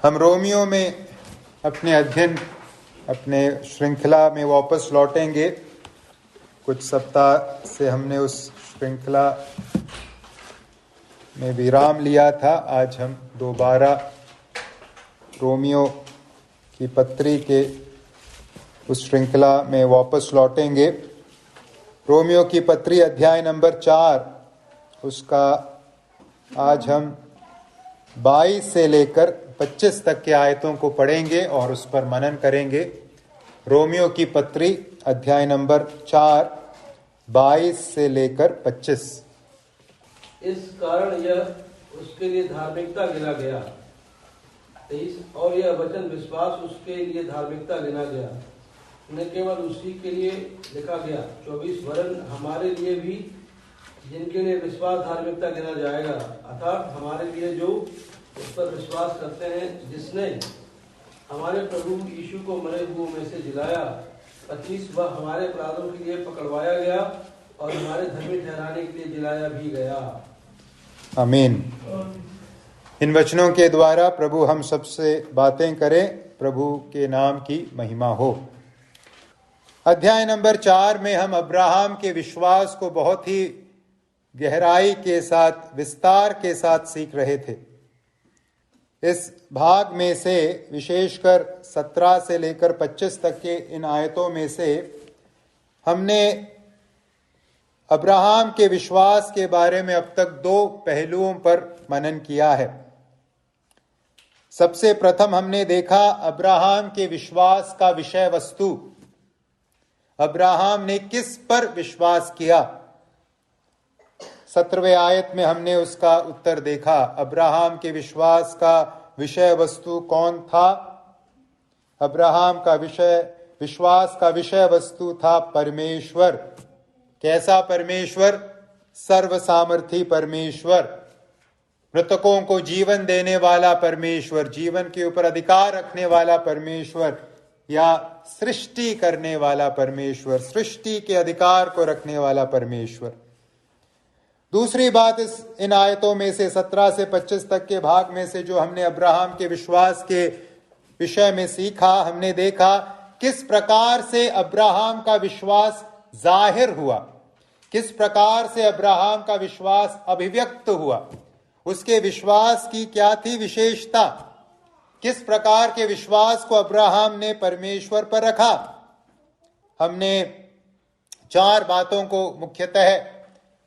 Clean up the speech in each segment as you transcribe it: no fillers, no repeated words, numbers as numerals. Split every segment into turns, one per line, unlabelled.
हम रोमियो में अपने अध्ययन, अपने श्रृंखला में वापस लौटेंगे। कुछ सप्ताह से हमने उस श्रृंखला में विराम लिया था। आज हम दोबारा रोमियो की पत्री के उस श्रृंखला में वापस लौटेंगे। रोमियो की पत्री अध्याय नंबर 4, उसका आज हम 22 से लेकर 25 तक के आयतों को पढ़ेंगे और उस पर मनन करेंगे। रोमियो की पत्री अध्याय नंबर 4, 22 से लेकर 25।
इस कारण यह उसके लिए धार्मिकता गिना गया। 23 और यह वचन विश्वास उसके लिए धार्मिकता गिना गया, न केवल उसी के लिए लिखा गया 24 वरन हमारे लिए भी, जिनके लिए विश्वास धार्मिकता गिना जाएगा, अर्थात हमारे लिए जो उस पर विश्वास करते हैं, जिसने हमारे प्रभु यीशु को मरे हुओं में से जिलाया। 25 वह हमारे अपराधों के लिए पकड़वाया गया और हमारे धर्मी ठहराने के लिए जिलाया भी गया।
आमीन। इन वचनों के द्वारा प्रभु हम सबसे बातें करें। प्रभु के नाम की महिमा हो। अध्याय नंबर 4 में हम अब्राहम के विश्वास को बहुत ही गहराई के साथ, विस्तार के साथ सीख रहे थे। इस भाग में से विशेषकर 17 से लेकर 25 तक के इन आयतों में से हमने अब्राहम के विश्वास के बारे में अब तक 2 पहलुओं पर मनन किया है। सबसे प्रथम हमने देखा अब्राहम के विश्वास का विषय वस्तु। अब्राहम ने किस पर विश्वास किया? 17वें आयत में हमने उसका उत्तर देखा। अब्राहम के विश्वास का विषय वस्तु कौन था? अब्राहम का विश्वास का विषय वस्तु था परमेश्वर। कैसा परमेश्वर? सर्वसामर्थी परमेश्वर, मृतकों को जीवन देने वाला परमेश्वर, जीवन के ऊपर अधिकार रखने वाला परमेश्वर, या सृष्टि करने वाला परमेश्वर, सृष्टि के अधिकार को रखने वाला परमेश्वर। दूसरी बात, इन आयतों में से 17 से 25 तक के भाग में से जो हमने अब्राहम के विश्वास के विषय में सीखा, हमने देखा किस प्रकार से अब्राहम का विश्वास जाहिर हुआ, किस प्रकार से अब्राहम का विश्वास अभिव्यक्त हुआ, उसके विश्वास की क्या थी विशेषता, किस प्रकार के विश्वास को अब्राहम ने परमेश्वर पर रखा। हमने 4 बातों को मुख्यतः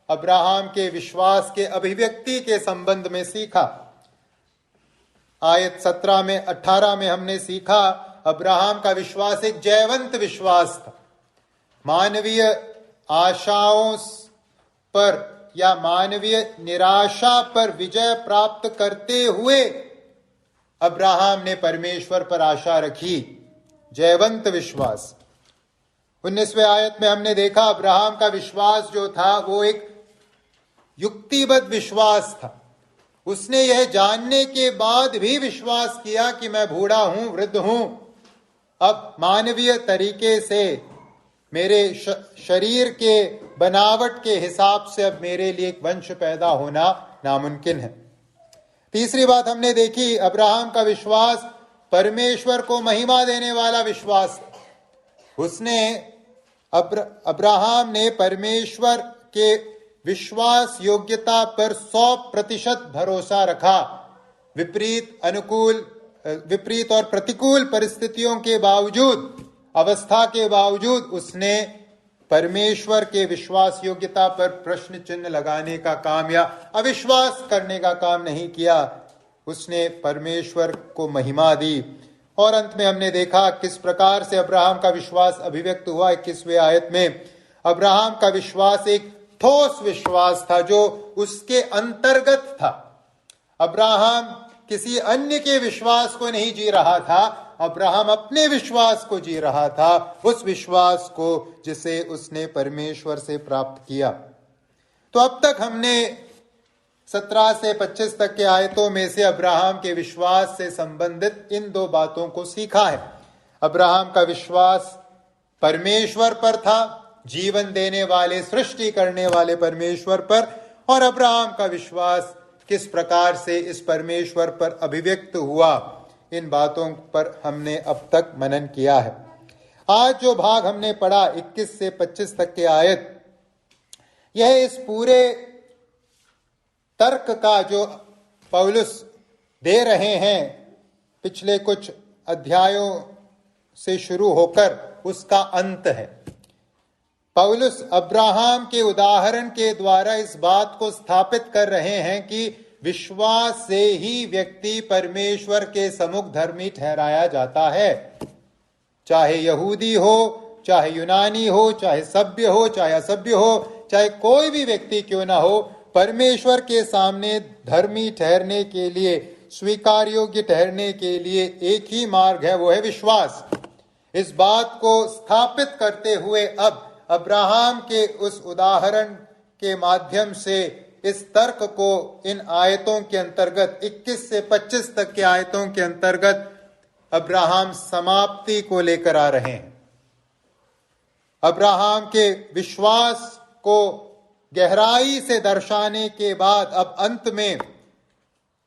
अब्राहम के विश्वास के अभिव्यक्ति के संबंध में सीखा। आयत 18 में हमने सीखा अब्राहम का विश्वास एक जयवंत विश्वास था। मानवीय आशाओं पर या मानवीय निराशा पर विजय प्राप्त करते हुए अब्राहम ने परमेश्वर पर आशा रखी। जयवंत विश्वास। 19वें आयत में हमने देखा अब्राहम का विश्वास जो था वो एक युक्तिबद्ध विश्वास था। उसने यह जानने के बाद भी विश्वास किया कि मैं बूढ़ा हूं, वृद्ध हूं, अब मानवीय तरीके से मेरे शरीर के बनावट के हिसाब से अब मेरे लिए एक वंश पैदा होना नामुमकिन है। तीसरी बात हमने देखी अब्राहम का विश्वास परमेश्वर को महिमा देने वाला विश्वास। उसने अब्राहम ने परमेश्वर के विश्वास योग्यता पर 100% भरोसा रखा। विपरीत और प्रतिकूल परिस्थितियों के बावजूद, अवस्था के बावजूद उसने परमेश्वर के विश्वास योग्यता पर प्रश्न चिन्ह लगाने का काम या अविश्वास करने का काम नहीं किया। उसने परमेश्वर को महिमा दी। और अंत में हमने देखा किस प्रकार से अब्राहम का विश्वास अभिव्यक्त हुआ। 21वें आयत में अब्राहम का विश्वास एक ठोस विश्वास था जो उसके अंतर्गत था। अब्राहम किसी अन्य के विश्वास को नहीं जी रहा था, अब्राहम अपने विश्वास को जी रहा था, उस विश्वास को जिसे उसने परमेश्वर से प्राप्त किया। तो अब तक हमने 17 से 25 तक के आयतों में से अब्राहम के विश्वास से संबंधित इन 2 बातों को सीखा है। अब्राहम का विश्वास परमेश्वर पर था, जीवन देने वाले, सृष्टि करने वाले परमेश्वर पर, और अब्राहम का विश्वास किस प्रकार से इस परमेश्वर पर अभिव्यक्त हुआ, इन बातों पर हमने अब तक मनन किया है। आज जो भाग हमने पढ़ा 21 से 25 तक के आयत, यह इस पूरे तर्क का जो पौलुस दे रहे हैं पिछले कुछ अध्यायों से शुरू होकर उसका अंत है। पौलुस अब्राहम के उदाहरण के द्वारा इस बात को स्थापित कर रहे हैं कि विश्वास से ही व्यक्ति परमेश्वर के सम्मुख धर्मी ठहराया जाता है। चाहे यहूदी हो, चाहे यूनानी हो, चाहे सभ्य हो, चाहे असभ्य हो, चाहे कोई भी व्यक्ति क्यों ना हो, परमेश्वर के सामने धर्मी ठहरने के लिए, स्वीकार योग्य ठहरने के लिए एक ही मार्ग है, वो है विश्वास। इस बात को स्थापित करते हुए अब अब्राहम के उस उदाहरण के माध्यम से इस तर्क को इन आयतों के अंतर्गत 21 से 25 तक के आयतों के अंतर्गत अब्राहम समाप्ति को लेकर आ रहे हैं। अब्राहम के विश्वास को गहराई से दर्शाने के बाद अब अंत में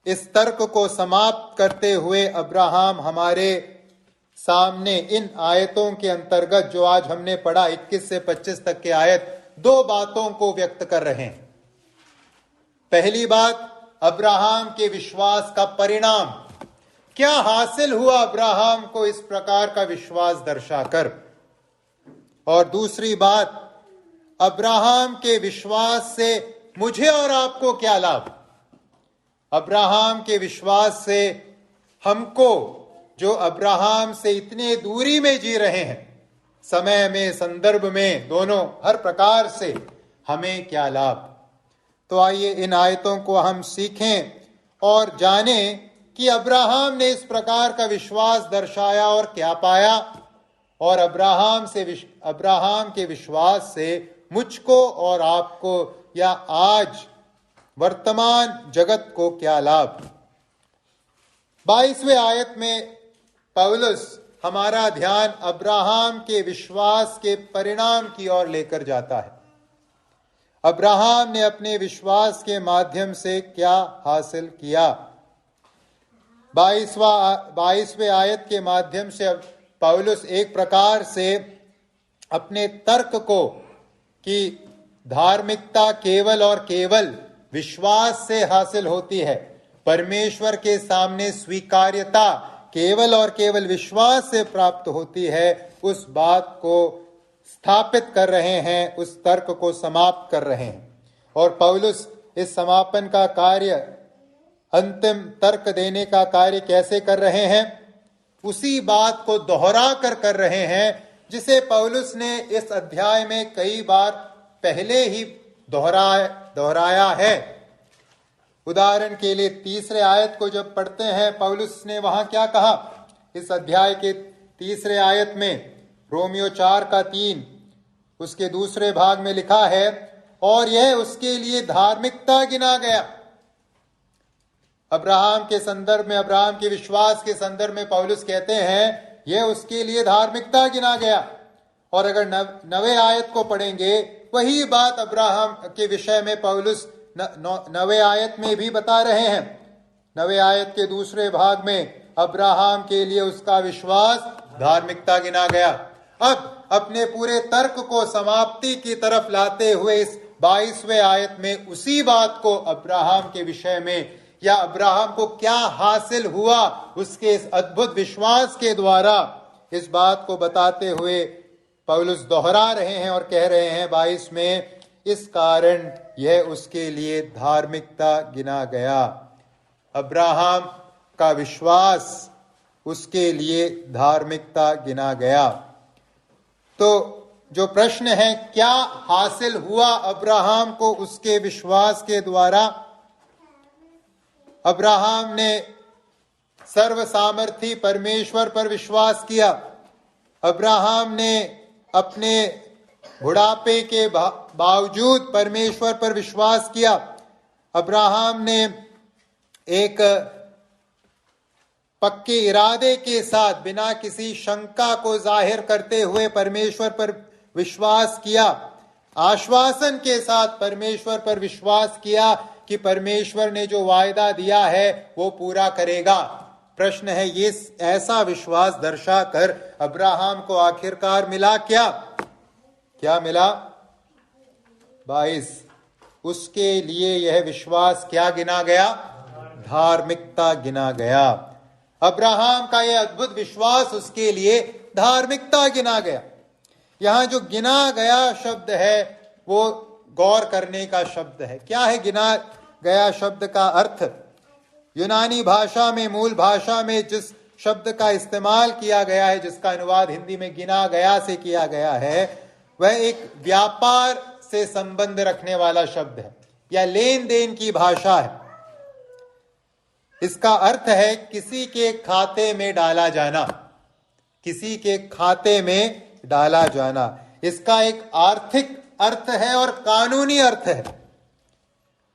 इस तर्क को समाप्त करते हुए अब्राहम हमारे सामने इन आयतों के अंतर्गत जो आज हमने पढ़ा 21 से 25 तक के आयत, दो बातों को व्यक्त कर रहे हैं। पहली बात, अब्राहम के विश्वास का परिणाम, क्या हासिल हुआ अब्राहम को इस प्रकार का विश्वास दर्शाकर। और दूसरी बात, अब्राहम के विश्वास से मुझे और आपको क्या लाभ। अब्राहम के विश्वास से हमको, जो अब्राहम से इतने दूरी में जी रहे हैं, समय में, संदर्भ में, दोनों हर प्रकार से, हमें क्या लाभ। तो आइए इन आयतों को हम सीखें और जानें कि अब्राहम ने इस प्रकार का विश्वास दर्शाया और क्या पाया, और अब्राहम के विश्वास से मुझको और आपको या आज वर्तमान जगत को क्या लाभ। 22वें आयत में पौलुस हमारा ध्यान अब्राहम के विश्वास के परिणाम की ओर लेकर जाता है। अब्राहम ने अपने विश्वास के माध्यम से क्या हासिल किया। 22वें आयत के माध्यम से पौलुस एक प्रकार से अपने तर्क को कि धार्मिकता केवल और केवल विश्वास से हासिल होती है, परमेश्वर के सामने स्वीकार्यता केवल और केवल विश्वास से प्राप्त होती है, उस बात को स्थापित कर रहे हैं, उस तर्क को समाप्त कर रहे हैं। और पौलुस इस समापन का कार्य, अंतिम तर्क देने का कार्य कैसे कर रहे हैं, उसी बात को दोहरा कर रहे हैं जिसे पौलुस ने इस अध्याय में कई बार पहले ही दोहराया है। उदाहरण के लिए 3रे आयत को जब पढ़ते हैं, पौलुस ने वहां क्या कहा। इस अध्याय के 3रे आयत में रोमियो 4:3 उसके दूसरे भाग में लिखा है, और यह उसके लिए धार्मिकता गिना गया। अब्राहम के संदर्भ में, अब्राहम के विश्वास के संदर्भ में पौलुस कहते हैं यह उसके लिए धार्मिकता गिना गया। और अगर 9वें आयत को पढ़ेंगे, वही बात अब्राहम के विषय में पौलुस 9वें आयत में भी बता रहे हैं। 9वें आयत के दूसरे भाग में अब्राहम के लिए उसका विश्वास धार्मिकता गिना गया। अब अपने पूरे तर्क को समाप्ति की तरफ लाते हुए इस 22वें आयत में उसी बात को अब्राहम के विषय में, या अब्राहम को क्या हासिल हुआ उसके इस अद्भुत विश्वास के द्वारा, इस बात को बताते हुए पौलुस दोहरा रहे हैं और कह रहे हैं 22 में, इस कारण यह उसके लिए धार्मिकता गिना गया। अब्राहम का विश्वास उसके लिए धार्मिकता गिना गया। तो जो प्रश्न है, क्या हासिल हुआ अब्राहम को उसके विश्वास के द्वारा। अब्राहम ने सर्व सामर्थी परमेश्वर पर विश्वास किया। अब्राहम ने अपने बुढ़ापे के बावजूद परमेश्वर पर विश्वास किया। अब्राहम ने एक पक्के इरादे के साथ, बिना किसी शंका को जाहिर करते हुए परमेश्वर पर विश्वास किया। आश्वासन के साथ परमेश्वर पर विश्वास किया कि परमेश्वर ने जो वायदा दिया है वो पूरा करेगा। प्रश्न है, ये ऐसा विश्वास दर्शाकर अब्राहम को आखिरकार मिला क्या? क्या मिला? 22, उसके लिए यह विश्वास क्या गिना गया? धार्मिकता गिना गया। अब्राहम का यह अद्भुत विश्वास उसके लिए धार्मिकता गिना गया। यहां जो गिना गया शब्द है वो गौर करने का शब्द है। क्या है गिना गया शब्द का अर्थ? यूनानी भाषा में, मूल भाषा में जिस शब्द का इस्तेमाल किया गया है, जिसका अनुवाद हिंदी में गिना गया से किया गया है, वह एक व्यापार से संबंध रखने वाला शब्द है या लेन देन की भाषा है। इसका अर्थ है किसी के खाते में डाला जाना, किसी के खाते में डाला जाना। इसका एक आर्थिक अर्थ है और कानूनी अर्थ है।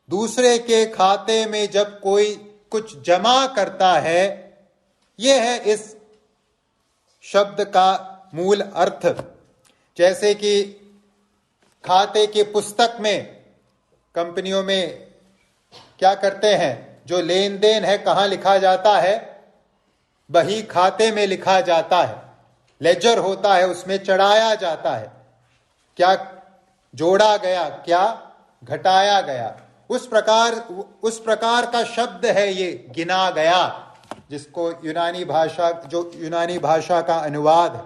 दूसरे के खाते में जब कोई कुछ जमा करता है, यह है इस शब्द का मूल अर्थ। जैसे कि खाते की पुस्तक में कंपनियों में क्या करते हैं, जो लेन देन है कहां लिखा जाता है? बही खाते में लिखा जाता है। लेजर होता है, उसमें चढ़ाया जाता है क्या जोड़ा गया, क्या घटाया गया। उस प्रकार का शब्द है ये गिना गया, जिसको यूनानी भाषा का अनुवाद है।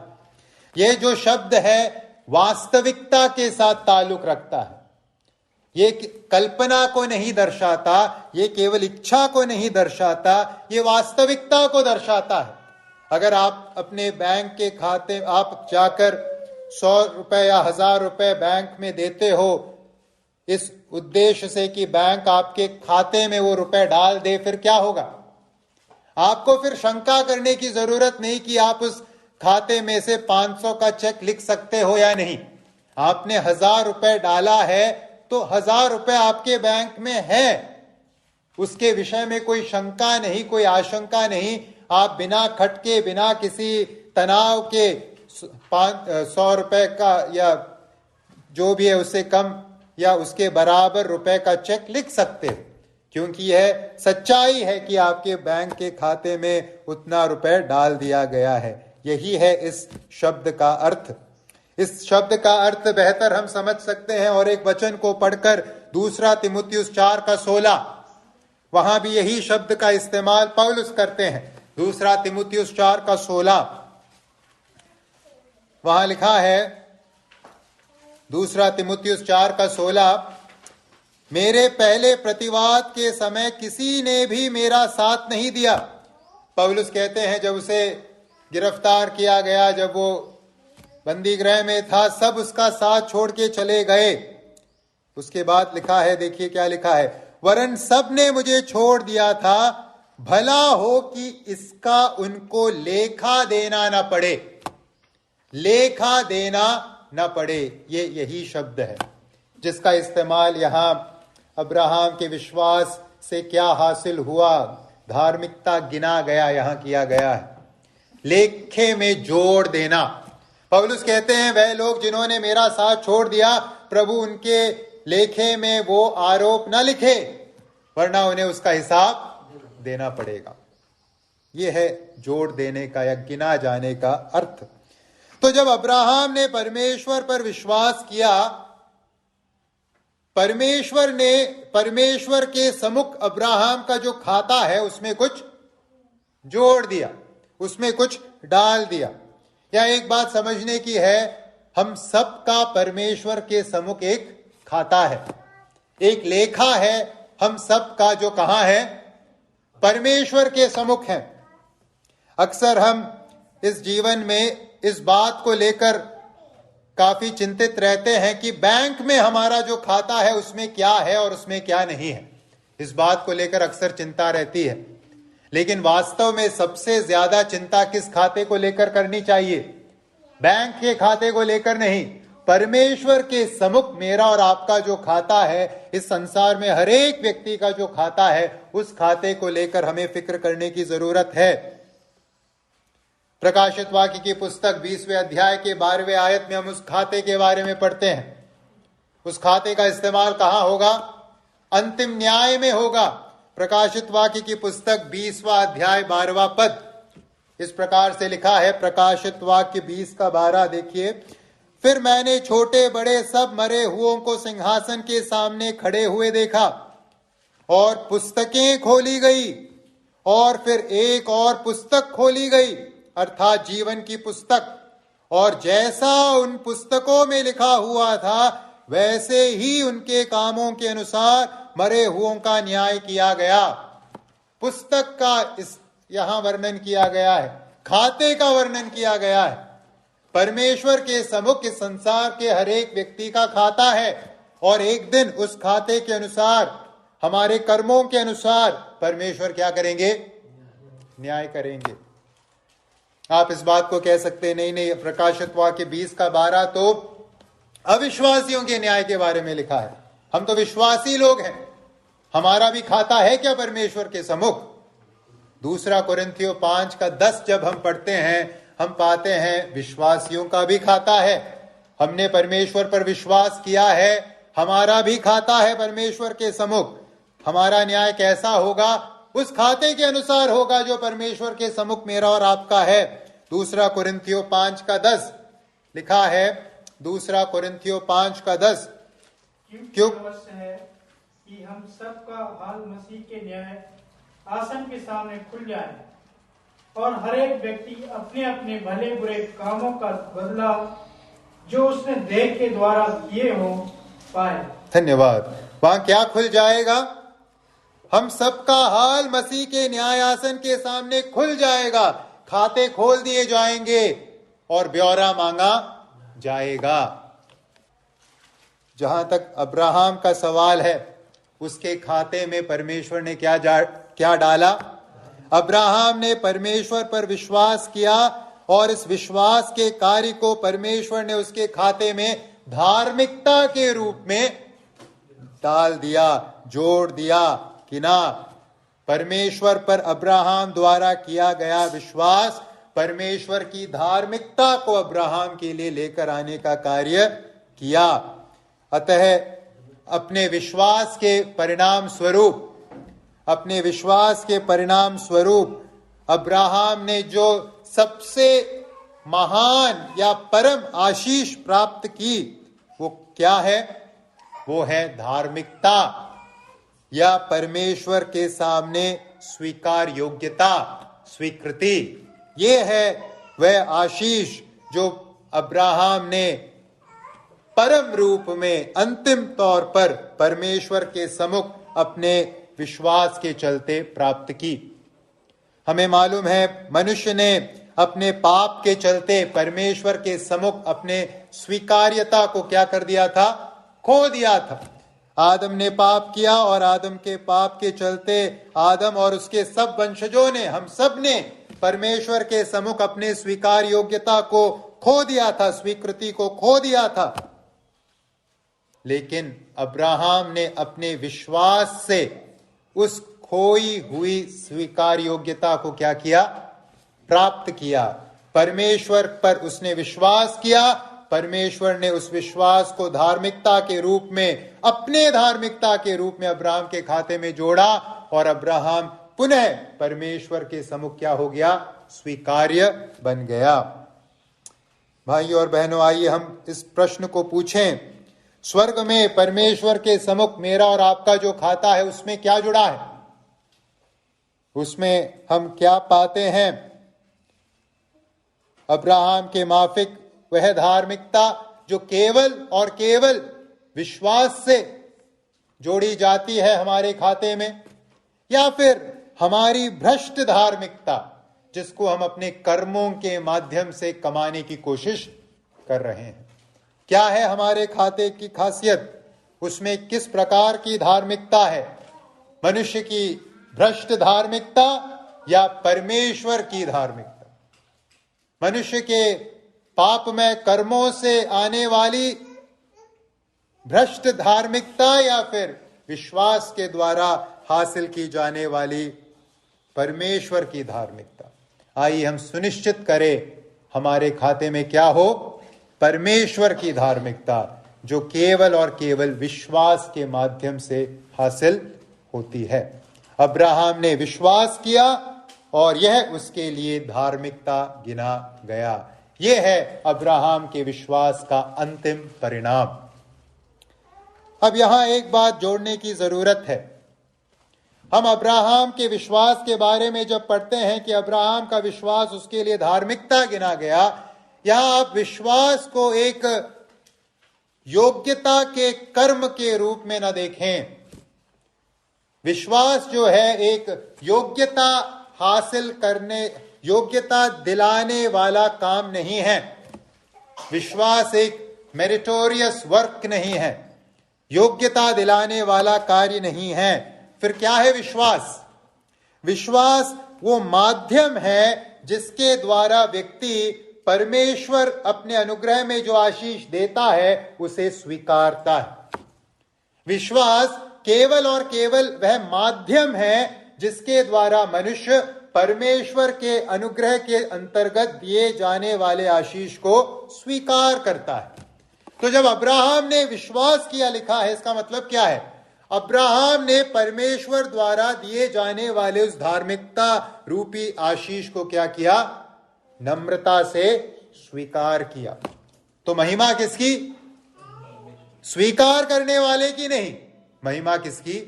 ये जो शब्द है वास्तविकता के साथ ताल्लुक रखता है। ये कल्पना को नहीं दर्शाता, ये केवल इच्छा को नहीं दर्शाता, ये वास्तविकता को दर्शाता है। अगर आप अपने बैंक के खाते, आप जाकर 100 रुपए या 1000 रुपए बैंक में देते हो इस उद्देश्य से कि बैंक आपके खाते में वो रुपए डाल दे, फिर क्या होगा? आपको फिर शंका करने की जरूरत नहीं कि आप उस खाते में से 500 का चेक लिख सकते हो या नहीं। आपने 1000 रुपए डाला है तो 1000 रुपए आपके बैंक में है, उसके विषय में कोई शंका नहीं, कोई आशंका नहीं। आप बिना खटके, बिना किसी तनाव के 100 रुपए का या जो भी है उससे कम या उसके बराबर रुपए का चेक लिख सकते हो, क्योंकि यह सच्चाई है कि आपके बैंक के खाते में उतना रुपए डाल दिया गया है। यही है इस शब्द का अर्थ। इस शब्द का अर्थ बेहतर हम समझ सकते हैं और एक वचन को पढ़कर, दूसरा तीमुथियुस 4:16, वहां भी यही शब्द का इस्तेमाल पौलुस करते हैं। दूसरा तीमुथियुस 4:16, वहां लिखा है, दूसरा तीमुथियुस 4:16, मेरे पहले प्रतिवाद के समय किसी ने भी मेरा साथ नहीं दिया। पौलुस कहते हैं जब उसे गिरफ्तार किया गया, जब वो बंदी गृह में था, सब उसका साथ छोड़ के चले गए। उसके बाद लिखा है, देखिए क्या लिखा है, वरन सब ने मुझे छोड़ दिया था, भला हो कि इसका उनको लेखा देना न पड़े। लेखा देना न पड़े, ये यही शब्द है जिसका इस्तेमाल यहां अब्राहम के विश्वास से क्या हासिल हुआ, धार्मिकता गिना गया, यहां किया गया है। लेखे में जोड़ देना। पौलुस कहते हैं वह लोग जिन्होंने मेरा साथ छोड़ दिया, प्रभु उनके लेखे में वो आरोप न लिखे, वरना उन्हें उसका हिसाब देना पड़ेगा। यह है जोड़ देने का या गिना जाने का अर्थ। तो जब अब्राहम ने परमेश्वर पर विश्वास किया, परमेश्वर के सम्मुख अब्राहम का जो खाता है उसमें कुछ जोड़ दिया, उसमें कुछ डाल दिया। या एक बात समझने की है, हम सबका परमेश्वर के सम्मुख एक खाता है, एक लेखा है हम सबका, जो कहां है? परमेश्वर के सम्मुख है। अक्सर हम इस जीवन में इस बात को लेकर काफी चिंतित रहते हैं कि बैंक में हमारा जो खाता है उसमें क्या है और उसमें क्या नहीं है। इस बात को लेकर अक्सर चिंता रहती है, लेकिन वास्तव में सबसे ज्यादा चिंता किस खाते को लेकर करनी चाहिए? बैंक के खाते को लेकर नहीं, परमेश्वर के सम्मुख मेरा और आपका जो खाता है, इस संसार में हर एक व्यक्ति का जो खाता है, उस खाते को लेकर हमें फिक्र करने की जरूरत है। प्रकाशित वाक्य की पुस्तक 20वें अध्याय के 12वें आयत में हम उस खाते के बारे में पढ़ते हैं। उस खाते का इस्तेमाल कहां होगा? अंतिम न्याय में होगा, प्रकाशित वाक्य की पुस्तक 20वां अध्याय 12वां पद इस प्रकार से लिखा है। प्रकाशित वाक्य 20 का 12 देखिए। फिर मैंने छोटे बड़े सब मरे हुओं को सिंहासन के सामने खड़े हुए देखा और पुस्तकें खोली गई, और फिर एक और पुस्तक खोली गई अर्थात जीवन की पुस्तक, और जैसा उन पुस्तकों में लिखा हुआ था वैसे ही उनके कामों के अनुसार मरे हुओं का न्याय किया गया। पुस्तक का इस यहां वर्णन किया गया है, खाते का वर्णन किया गया है। परमेश्वर के सम्मुख इस संसार के हर एक व्यक्ति का खाता है, और एक दिन उस खाते के अनुसार, हमारे कर्मों के अनुसार परमेश्वर क्या करेंगे? न्याय करेंगे। आप इस बात को कह सकते हैं, नहीं, प्रकाशित वाक्य 20 का 12 तो अविश्वासियों के न्याय के बारे में लिखा है। हम तो विश्वासी लोग हैं, हमारा भी खाता है क्या परमेश्वर के सम्मुख? दूसरा कुरिन्थियों 5 का 10 जब हम पढ़ते हैं, हम पाते हैं विश्वासियों का भी खाता है। हमने परमेश्वर पर विश्वास किया है, हमारा भी खाता है परमेश्वर के सम्मुख। हमारा न्याय कैसा होगा? उस खाते के अनुसार होगा जो परमेश्वर के सम्मुख मेरा और आपका है। दूसरा कुरिन्थियों 5 का 10 लिखा है। दूसरा कुरिन्थियों 5 का 10 क्यों
अवश्य है कि हम सबका हाल मसीह के न्याय आसन के सामने खुल जाए, और हर एक व्यक्ति अपने अपने भले बुरे कामों का बदला जो उसने देह के द्वारा किए हो पाए। धन्यवाद।
वहां क्या खुल जाएगा? हम सबका हाल मसीह के न्याय आसन के सामने खुल जाएगा, खाते खोल दिए जाएंगे और ब्यौरा मांगा जाएगा। जहां तक अब्राहम का सवाल है, उसके खाते में परमेश्वर ने क्या डाला? अब्राहम ने परमेश्वर पर विश्वास किया, और इस विश्वास के कार्य को परमेश्वर ने उसके खाते में धार्मिकता के रूप में डाल दिया, जोड़ दिया कि ना, परमेश्वर पर अब्राहम द्वारा किया गया विश्वास परमेश्वर की धार्मिकता को अब्राहम के लिए लेकर आने का कार्य किया। अतः अपने विश्वास के परिणाम स्वरूप अब्राहम ने जो सबसे महान या परम आशीष प्राप्त की, वो क्या है? वो है धार्मिकता, या परमेश्वर के सामने स्वीकार योग्यता, स्वीकृति। ये है वह आशीष जो अब्राहम ने परम रूप में, अंतिम तौर पर परमेश्वर के सम्मुख अपने विश्वास के चलते प्राप्त की। हमें मालूम है मनुष्य ने अपने पाप के चलते परमेश्वर के सम्मुख अपने स्वीकार्यता को क्या कर दिया था? खो दिया था। आदम ने पाप किया, और आदम के पाप के चलते आदम और उसके सब वंशजों ने, हम सब ने परमेश्वर के सम्मुख अपने स्वीकार योग्यता को खो दिया था, स्वीकृति को खो दिया था। लेकिन अब्राहम ने अपने विश्वास से उस खोई हुई स्वीकार योग्यता को क्या किया? प्राप्त किया। परमेश्वर पर उसने विश्वास किया, परमेश्वर ने उस विश्वास को धार्मिकता के रूप में, अपने धार्मिकता के रूप में अब्राहम के खाते में जोड़ा, और अब्राहम पुनः परमेश्वर के सम्मुख क्या हो गया? स्वीकार्य बन गया। भाइयों और बहनों, आइए हम इस प्रश्न को पूछें, स्वर्ग में परमेश्वर के सम्मुख मेरा और आपका जो खाता है, उसमें क्या जुड़ा है? उसमें हम क्या पाते हैं? अब्राहम के माफिक वह धार्मिकता जो केवल और केवल विश्वास से जोड़ी जाती है हमारे खाते में, या फिर हमारी भ्रष्ट धार्मिकता जिसको हम अपने कर्मों के माध्यम से कमाने की कोशिश कर रहे हैं? क्या है हमारे खाते की खासियत? उसमें किस प्रकार की धार्मिकता है? मनुष्य की भ्रष्ट धार्मिकता या परमेश्वर की धार्मिकता? मनुष्य के पापमय कर्मों से आने वाली भ्रष्ट धार्मिकता, या फिर विश्वास के द्वारा हासिल की जाने वाली परमेश्वर की धार्मिकता? आइए हम सुनिश्चित करें हमारे खाते में क्या हो? परमेश्वर की धार्मिकता, जो केवल और केवल विश्वास के माध्यम से हासिल होती है। अब्राहम ने विश्वास किया और यह उसके लिए धार्मिकता गिना गया। यह है अब्राहम के विश्वास का अंतिम परिणाम। अब यहां एक बात जोड़ने की जरूरत है। हम अब्राहम के विश्वास के बारे में जब पढ़ते हैं कि अब्राहम का विश्वास उसके लिए धार्मिकता गिना गया, यहां आप विश्वास को एक योग्यता के कर्म के रूप में न देखें। विश्वास जो है एक योग्यता हासिल करने, योग्यता दिलाने वाला काम नहीं है। विश्वास एक मेरिटोरियस वर्क नहीं है, योग्यता दिलाने वाला कार्य नहीं है। फिर क्या है विश्वास? विश्वास वो माध्यम है जिसके द्वारा व्यक्ति परमेश्वर अपने अनुग्रह में जो आशीष देता है उसे स्वीकारता है। विश्वास केवल और केवल वह माध्यम है जिसके द्वारा मनुष्य परमेश्वर के अनुग्रह के अंतर्गत दिए जाने वाले आशीष को स्वीकार करता है। तो जब अब्राहम ने विश्वास किया लिखा है, इसका मतलब क्या है? अब्राहम ने परमेश्वर द्वारा दिए जाने वाले उस धार्मिकता रूपी आशीष को क्या किया? नम्रता से स्वीकार किया। तो महिमा किसकी? स्वीकार करने वाले की नहीं, महिमा किसकी?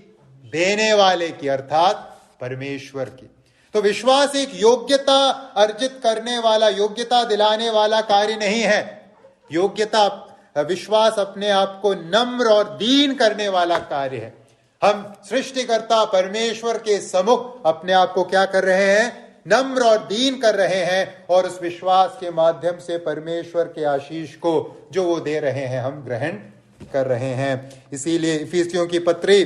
देने वाले की, अर्थात परमेश्वर की। तो विश्वास एक योग्यता अर्जित करने वाला, योग्यता दिलाने वाला कार्य नहीं है। योग्यता, विश्वास अपने आप को नम्र और दीन करने वाला कार्य है। हम सृष्टिकर्ता परमेश्वर के सम्मुख अपने आप को क्या कर रहे हैं? नम्र और दीन कर रहे हैं, और उस विश्वास के माध्यम से परमेश्वर के आशीष को जो वो दे रहे हैं हम ग्रहण कर रहे हैं। इसीलिए इफिसियों की पत्री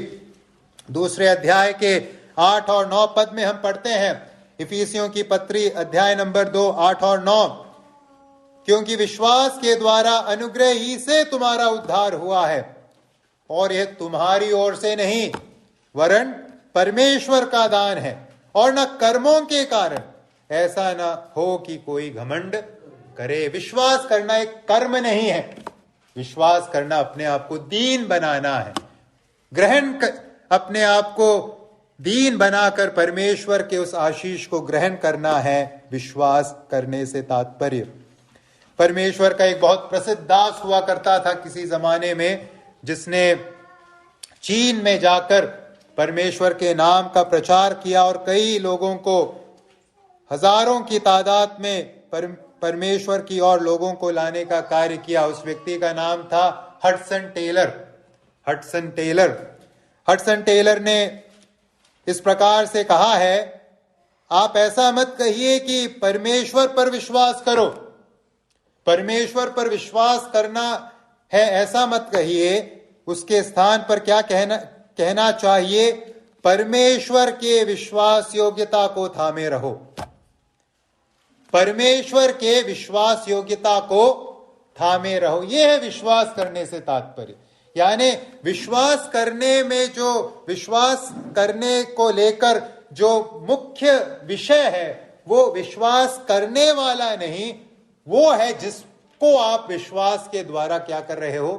2 अध्याय के 8 और 9 पद में हम पढ़ते हैं, इफिसियों की पत्री अध्याय नंबर 2 8 और 9, क्योंकि विश्वास के द्वारा अनुग्रह ही से तुम्हारा उद्धार हुआ है, और यह तुम्हारी ओर से नहीं वरन परमेश्वर का दान है, और न कर्मों के कारण, ऐसा न हो कि कोई घमंड करे। विश्वास करना एक कर्म नहीं है, विश्वास करना अपने आप को दीन बनाना है, अपने आप को दीन बनाकर परमेश्वर के उस आशीष को ग्रहण करना है। विश्वास करने से तात्पर्य, परमेश्वर का एक बहुत प्रसिद्ध दास हुआ करता था किसी जमाने में, जिसने चीन में जाकर परमेश्वर के नाम का प्रचार किया और कई लोगों को, हजारों की तादाद में परमेश्वर की और लोगों को लाने का कार्य किया। उस व्यक्ति का नाम था हडसन टेलर। हडसन टेलर ने इस प्रकार से कहा है, आप ऐसा मत कहिए कि परमेश्वर पर विश्वास करो, परमेश्वर पर विश्वास करना है ऐसा मत कहिए। उसके स्थान पर क्या कहना चाहिए? परमेश्वर के विश्वास योग्यता को थामे रहो। परमेश्वर के विश्वास योग्यता को थामे रहो, यह है विश्वास करने से तात्पर्य। यानी विश्वास करने में, जो विश्वास करने को लेकर जो मुख्य विषय है वो विश्वास करने वाला नहीं, वो है जिसको आप विश्वास के द्वारा क्या कर रहे हो?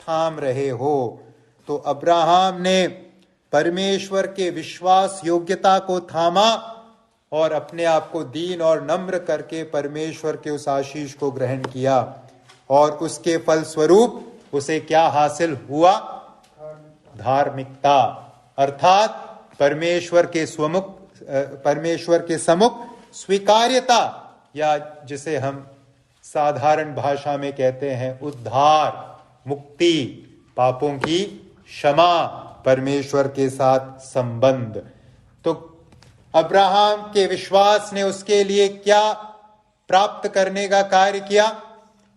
थाम रहे हो। तो अब्राहम ने परमेश्वर के विश्वास योग्यता को थामा और अपने आप को दीन और नम्र करके परमेश्वर के उस आशीष को ग्रहण किया, और उसके फलस्वरूप उसे क्या हासिल हुआ? धार्मिकता, अर्थात परमेश्वर के सम्मुख स्वीकार्यता, या जिसे हम साधारण भाषा में कहते हैं उद्धार, मुक्ति, पापों की क्षमा, परमेश्वर के साथ संबंध। तो अब्राहम के विश्वास ने उसके लिए क्या प्राप्त करने का कार्य किया?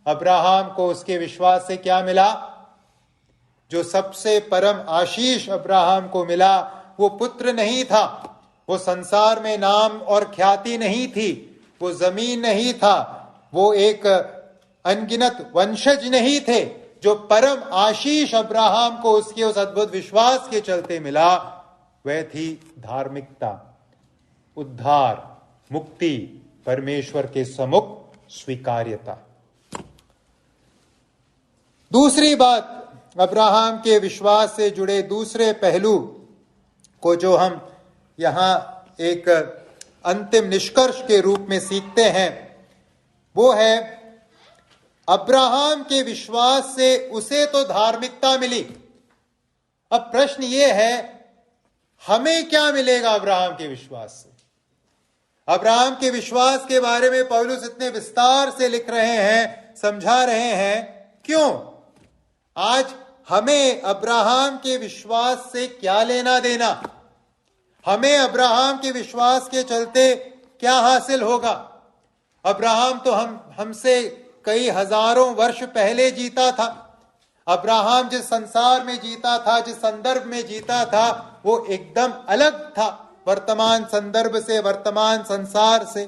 अब्राहम को उसके विश्वास से क्या मिला? जो सबसे परम आशीष अब्राहम को मिला वो पुत्र नहीं था, वो संसार में नाम और ख्याति नहीं थी, वो जमीन नहीं था, वो एक अनगिनत वंशज नहीं थे। जो परम आशीष अब्राहम को उसके उस अद्भुत विश्वास के चलते मिला वह थी धार्मिकता, उद्धार, मुक्ति, परमेश्वर के सम्मुख स्वीकार्यता। दूसरी बात, अब्राहम के विश्वास से जुड़े दूसरे पहलू को जो हम यहां एक अंतिम निष्कर्ष के रूप में सीखते हैं, वो है अब्राहम के विश्वास से उसे तो धार्मिकता मिली। अब प्रश्न ये है, हमें क्या मिलेगा अब्राहम के विश्वास से? अब्राहम के विश्वास के बारे में पौलुस इतने विस्तार से लिख रहे हैं, समझा रहे हैं, क्यों? आज हमें अब्राहम के विश्वास से क्या लेना देना? हमें अब्राहम के विश्वास के चलते क्या हासिल होगा? अब्राहम तो हमसे कई हजारों वर्ष पहले जीता था। अब्राहम जिस संसार में जीता था, जिस संदर्भ में जीता था, वो एकदम अलग था वर्तमान संदर्भ से, वर्तमान संसार से।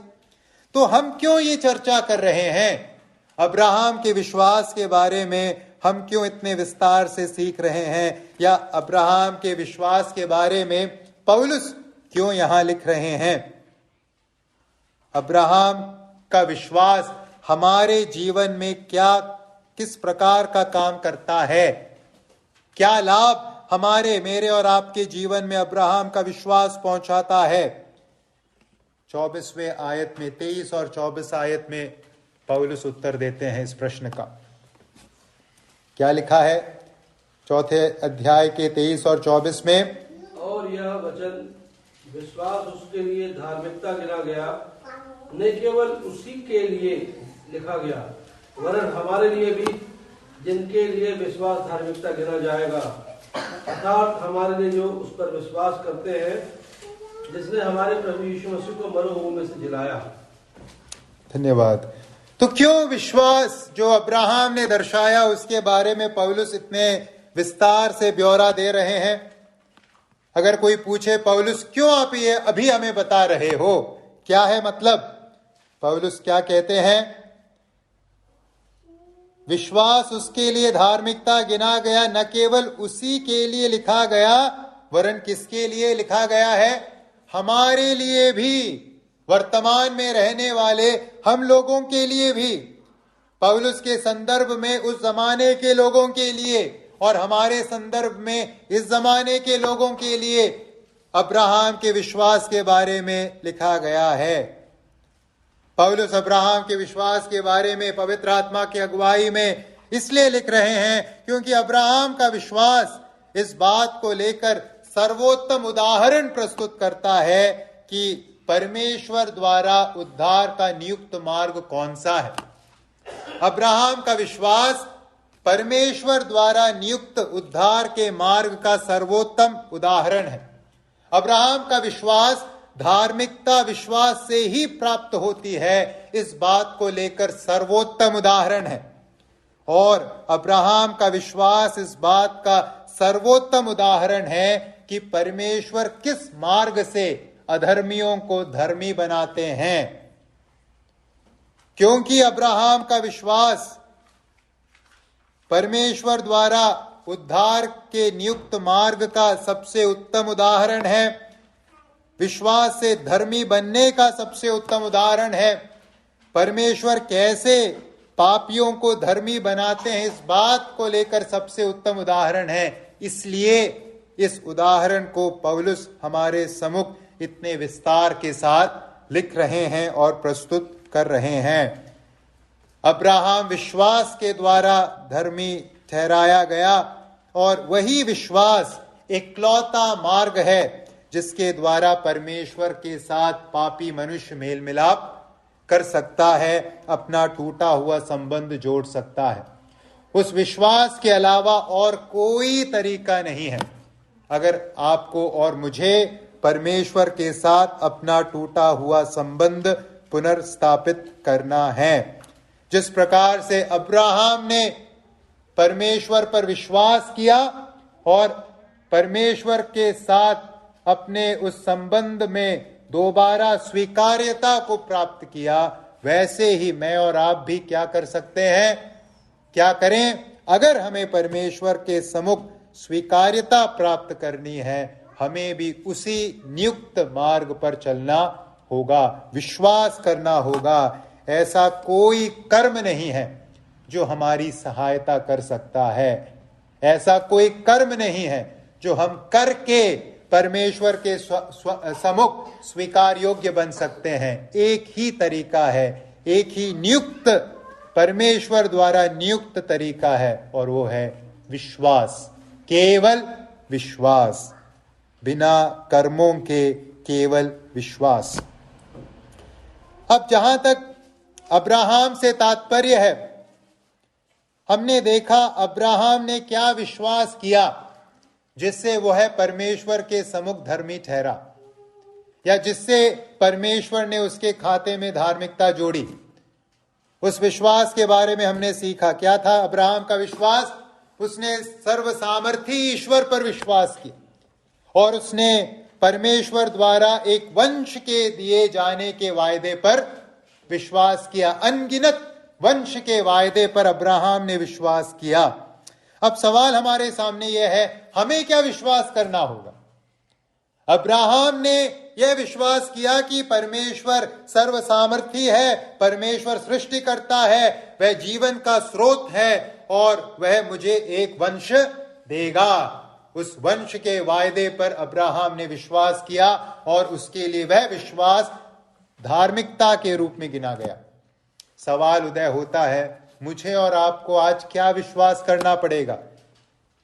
तो हम क्यों ये चर्चा कर रहे हैं? अब्राहम के विश्वास के बारे में हम क्यों इतने विस्तार से सीख रहे हैं? या अब्राहम के विश्वास के बारे में पौलुस क्यों यहां लिख रहे हैं? अब्राहम का विश्वास हमारे जीवन में किस प्रकार का काम करता है? क्या लाभ हमारे, मेरे और आपके जीवन में अब्राहम का विश्वास पहुंचाता है? 24वें आयत में, 23 और 24 आयत में पौलुस उत्तर देते हैं इस प्रश्न का। क्या लिखा है 4 अध्याय के 23 और 24 में?
और यह वचन विश्वास उसके लिए धार्मिकता गिना गया, न केवल उसी के लिए लिखा गया वरन हमारे लिए भी, जिनके लिए विश्वास धार्मिकता गिना जाएगा, अर्थात हमारे लिए जो उस पर विश्वास करते हैं, जिसने हमारे प्रभु यीशु मसीह को मरोहुओं में से जिलाया।
धन्यवाद। तो क्यों विश्वास जो अब्राहम ने दर्शाया उसके बारे में पौलुस इतने विस्तार से ब्यौरा दे रहे हैं? अगर कोई पूछे, पौलुस क्यों आप ये अभी हमें बता रहे हो, क्या है मतलब? पौलुस क्या कहते हैं? विश्वास उसके लिए धार्मिकता गिना गया, न केवल उसी के लिए लिखा गया वरन किसके लिए लिखा गया है? हमारे लिए भी, वर्तमान में रहने वाले हम लोगों के लिए भी। पौलुस के संदर्भ में उस जमाने के लोगों के लिए और हमारे संदर्भ में इस जमाने के लोगों के लिए अब्राहम के विश्वास के बारे में लिखा गया है। पौलुस अब्राहम के विश्वास के बारे में पवित्र आत्मा की अगुवाई में इसलिए लिख रहे हैं क्योंकि अब्राहम का विश्वास इस बात को लेकर सर्वोत्तम उदाहरण प्रस्तुत करता है कि परमेश्वर द्वारा उद्धार का नियुक्त मार्ग कौन सा है। अब्राहम का विश्वास परमेश्वर द्वारा नियुक्त उद्धार के मार्ग का सर्वोत्तम उदाहरण है। अब्राहम का विश्वास धार्मिकता विश्वास से ही प्राप्त होती है, इस बात को लेकर सर्वोत्तम उदाहरण है। और अब्राहम का विश्वास इस बात का सर्वोत्तम उदाहरण है कि परमेश्वर किस मार्ग से अधर्मियों को धर्मी बनाते हैं। क्योंकि अब्राहम का विश्वास परमेश्वर द्वारा उद्धार के नियुक्त मार्ग का सबसे उत्तम उदाहरण है, विश्वास से धर्मी बनने का सबसे उत्तम उदाहरण है। परमेश्वर कैसे पापियों को धर्मी बनाते हैं, इस बात को लेकर सबसे उत्तम उदाहरण है। इसलिए इस उदाहरण को पौलुस हमारे सम्मुख इतने विस्तार के साथ लिख रहे हैं और प्रस्तुत कर रहे हैं। अब्राहम विश्वास के द्वारा धर्मी ठहराया गया और वही विश्वास इकलौता मार्ग है जिसके द्वारा परमेश्वर के साथ पापी मनुष्य मेल मिलाप कर सकता है, अपना टूटा हुआ संबंध जोड़ सकता है। उस विश्वास के अलावा और कोई तरीका नहीं है अगर आपको और मुझे परमेश्वर के साथ अपना टूटा हुआ संबंध पुनर्स्थापित करना है। जिस प्रकार से अब्राहम ने परमेश्वर पर विश्वास किया और परमेश्वर के साथ अपने उस संबंध में दोबारा स्वीकार्यता को प्राप्त किया, वैसे ही मैं और आप भी क्या कर सकते हैं? क्या करें? अगर हमें परमेश्वर के सम्मुख स्वीकार्यता प्राप्त करनी है, हमें भी उसी नियुक्त मार्ग पर चलना होगा, विश्वास करना होगा। ऐसा कोई कर्म नहीं है जो हमारी सहायता कर सकता है, ऐसा कोई कर्म नहीं है जो हम करके परमेश्वर के सम्मुख स्वीकार योग्य बन सकते हैं। एक ही तरीका है, एक ही नियुक्त, परमेश्वर द्वारा नियुक्त तरीका है, और वो है विश्वास, केवल विश्वास, बिना कर्मों के केवल विश्वास। अब जहां तक अब्राहम से तात्पर्य है, हमने देखा अब्राहम ने क्या विश्वास किया जिससे वह परमेश्वर के सम्मुख धर्मी ठहरा, या जिससे परमेश्वर ने उसके खाते में धार्मिकता जोड़ी। उस विश्वास के बारे में हमने सीखा। क्या था अब्राहम का विश्वास? उसने सर्वसामर्थी ईश्वर पर विश्वास किया और उसने परमेश्वर द्वारा एक वंश के दिए जाने के वायदे पर विश्वास किया। अनगिनत वंश के वायदे पर अब्राहम ने विश्वास किया। अब सवाल हमारे सामने यह है, हमें क्या विश्वास करना होगा? अब्राहम ने यह विश्वास किया कि परमेश्वर सर्वसामर्थी है, परमेश्वर सृष्टि करता है, वह जीवन का स्रोत है और वह मुझे एक वंश देगा। उस वंश के वायदे पर अब्राहम ने विश्वास किया और उसके लिए वह विश्वास धार्मिकता के रूप में गिना गया। सवाल उदय होता है, मुझे और आपको आज क्या विश्वास करना पड़ेगा?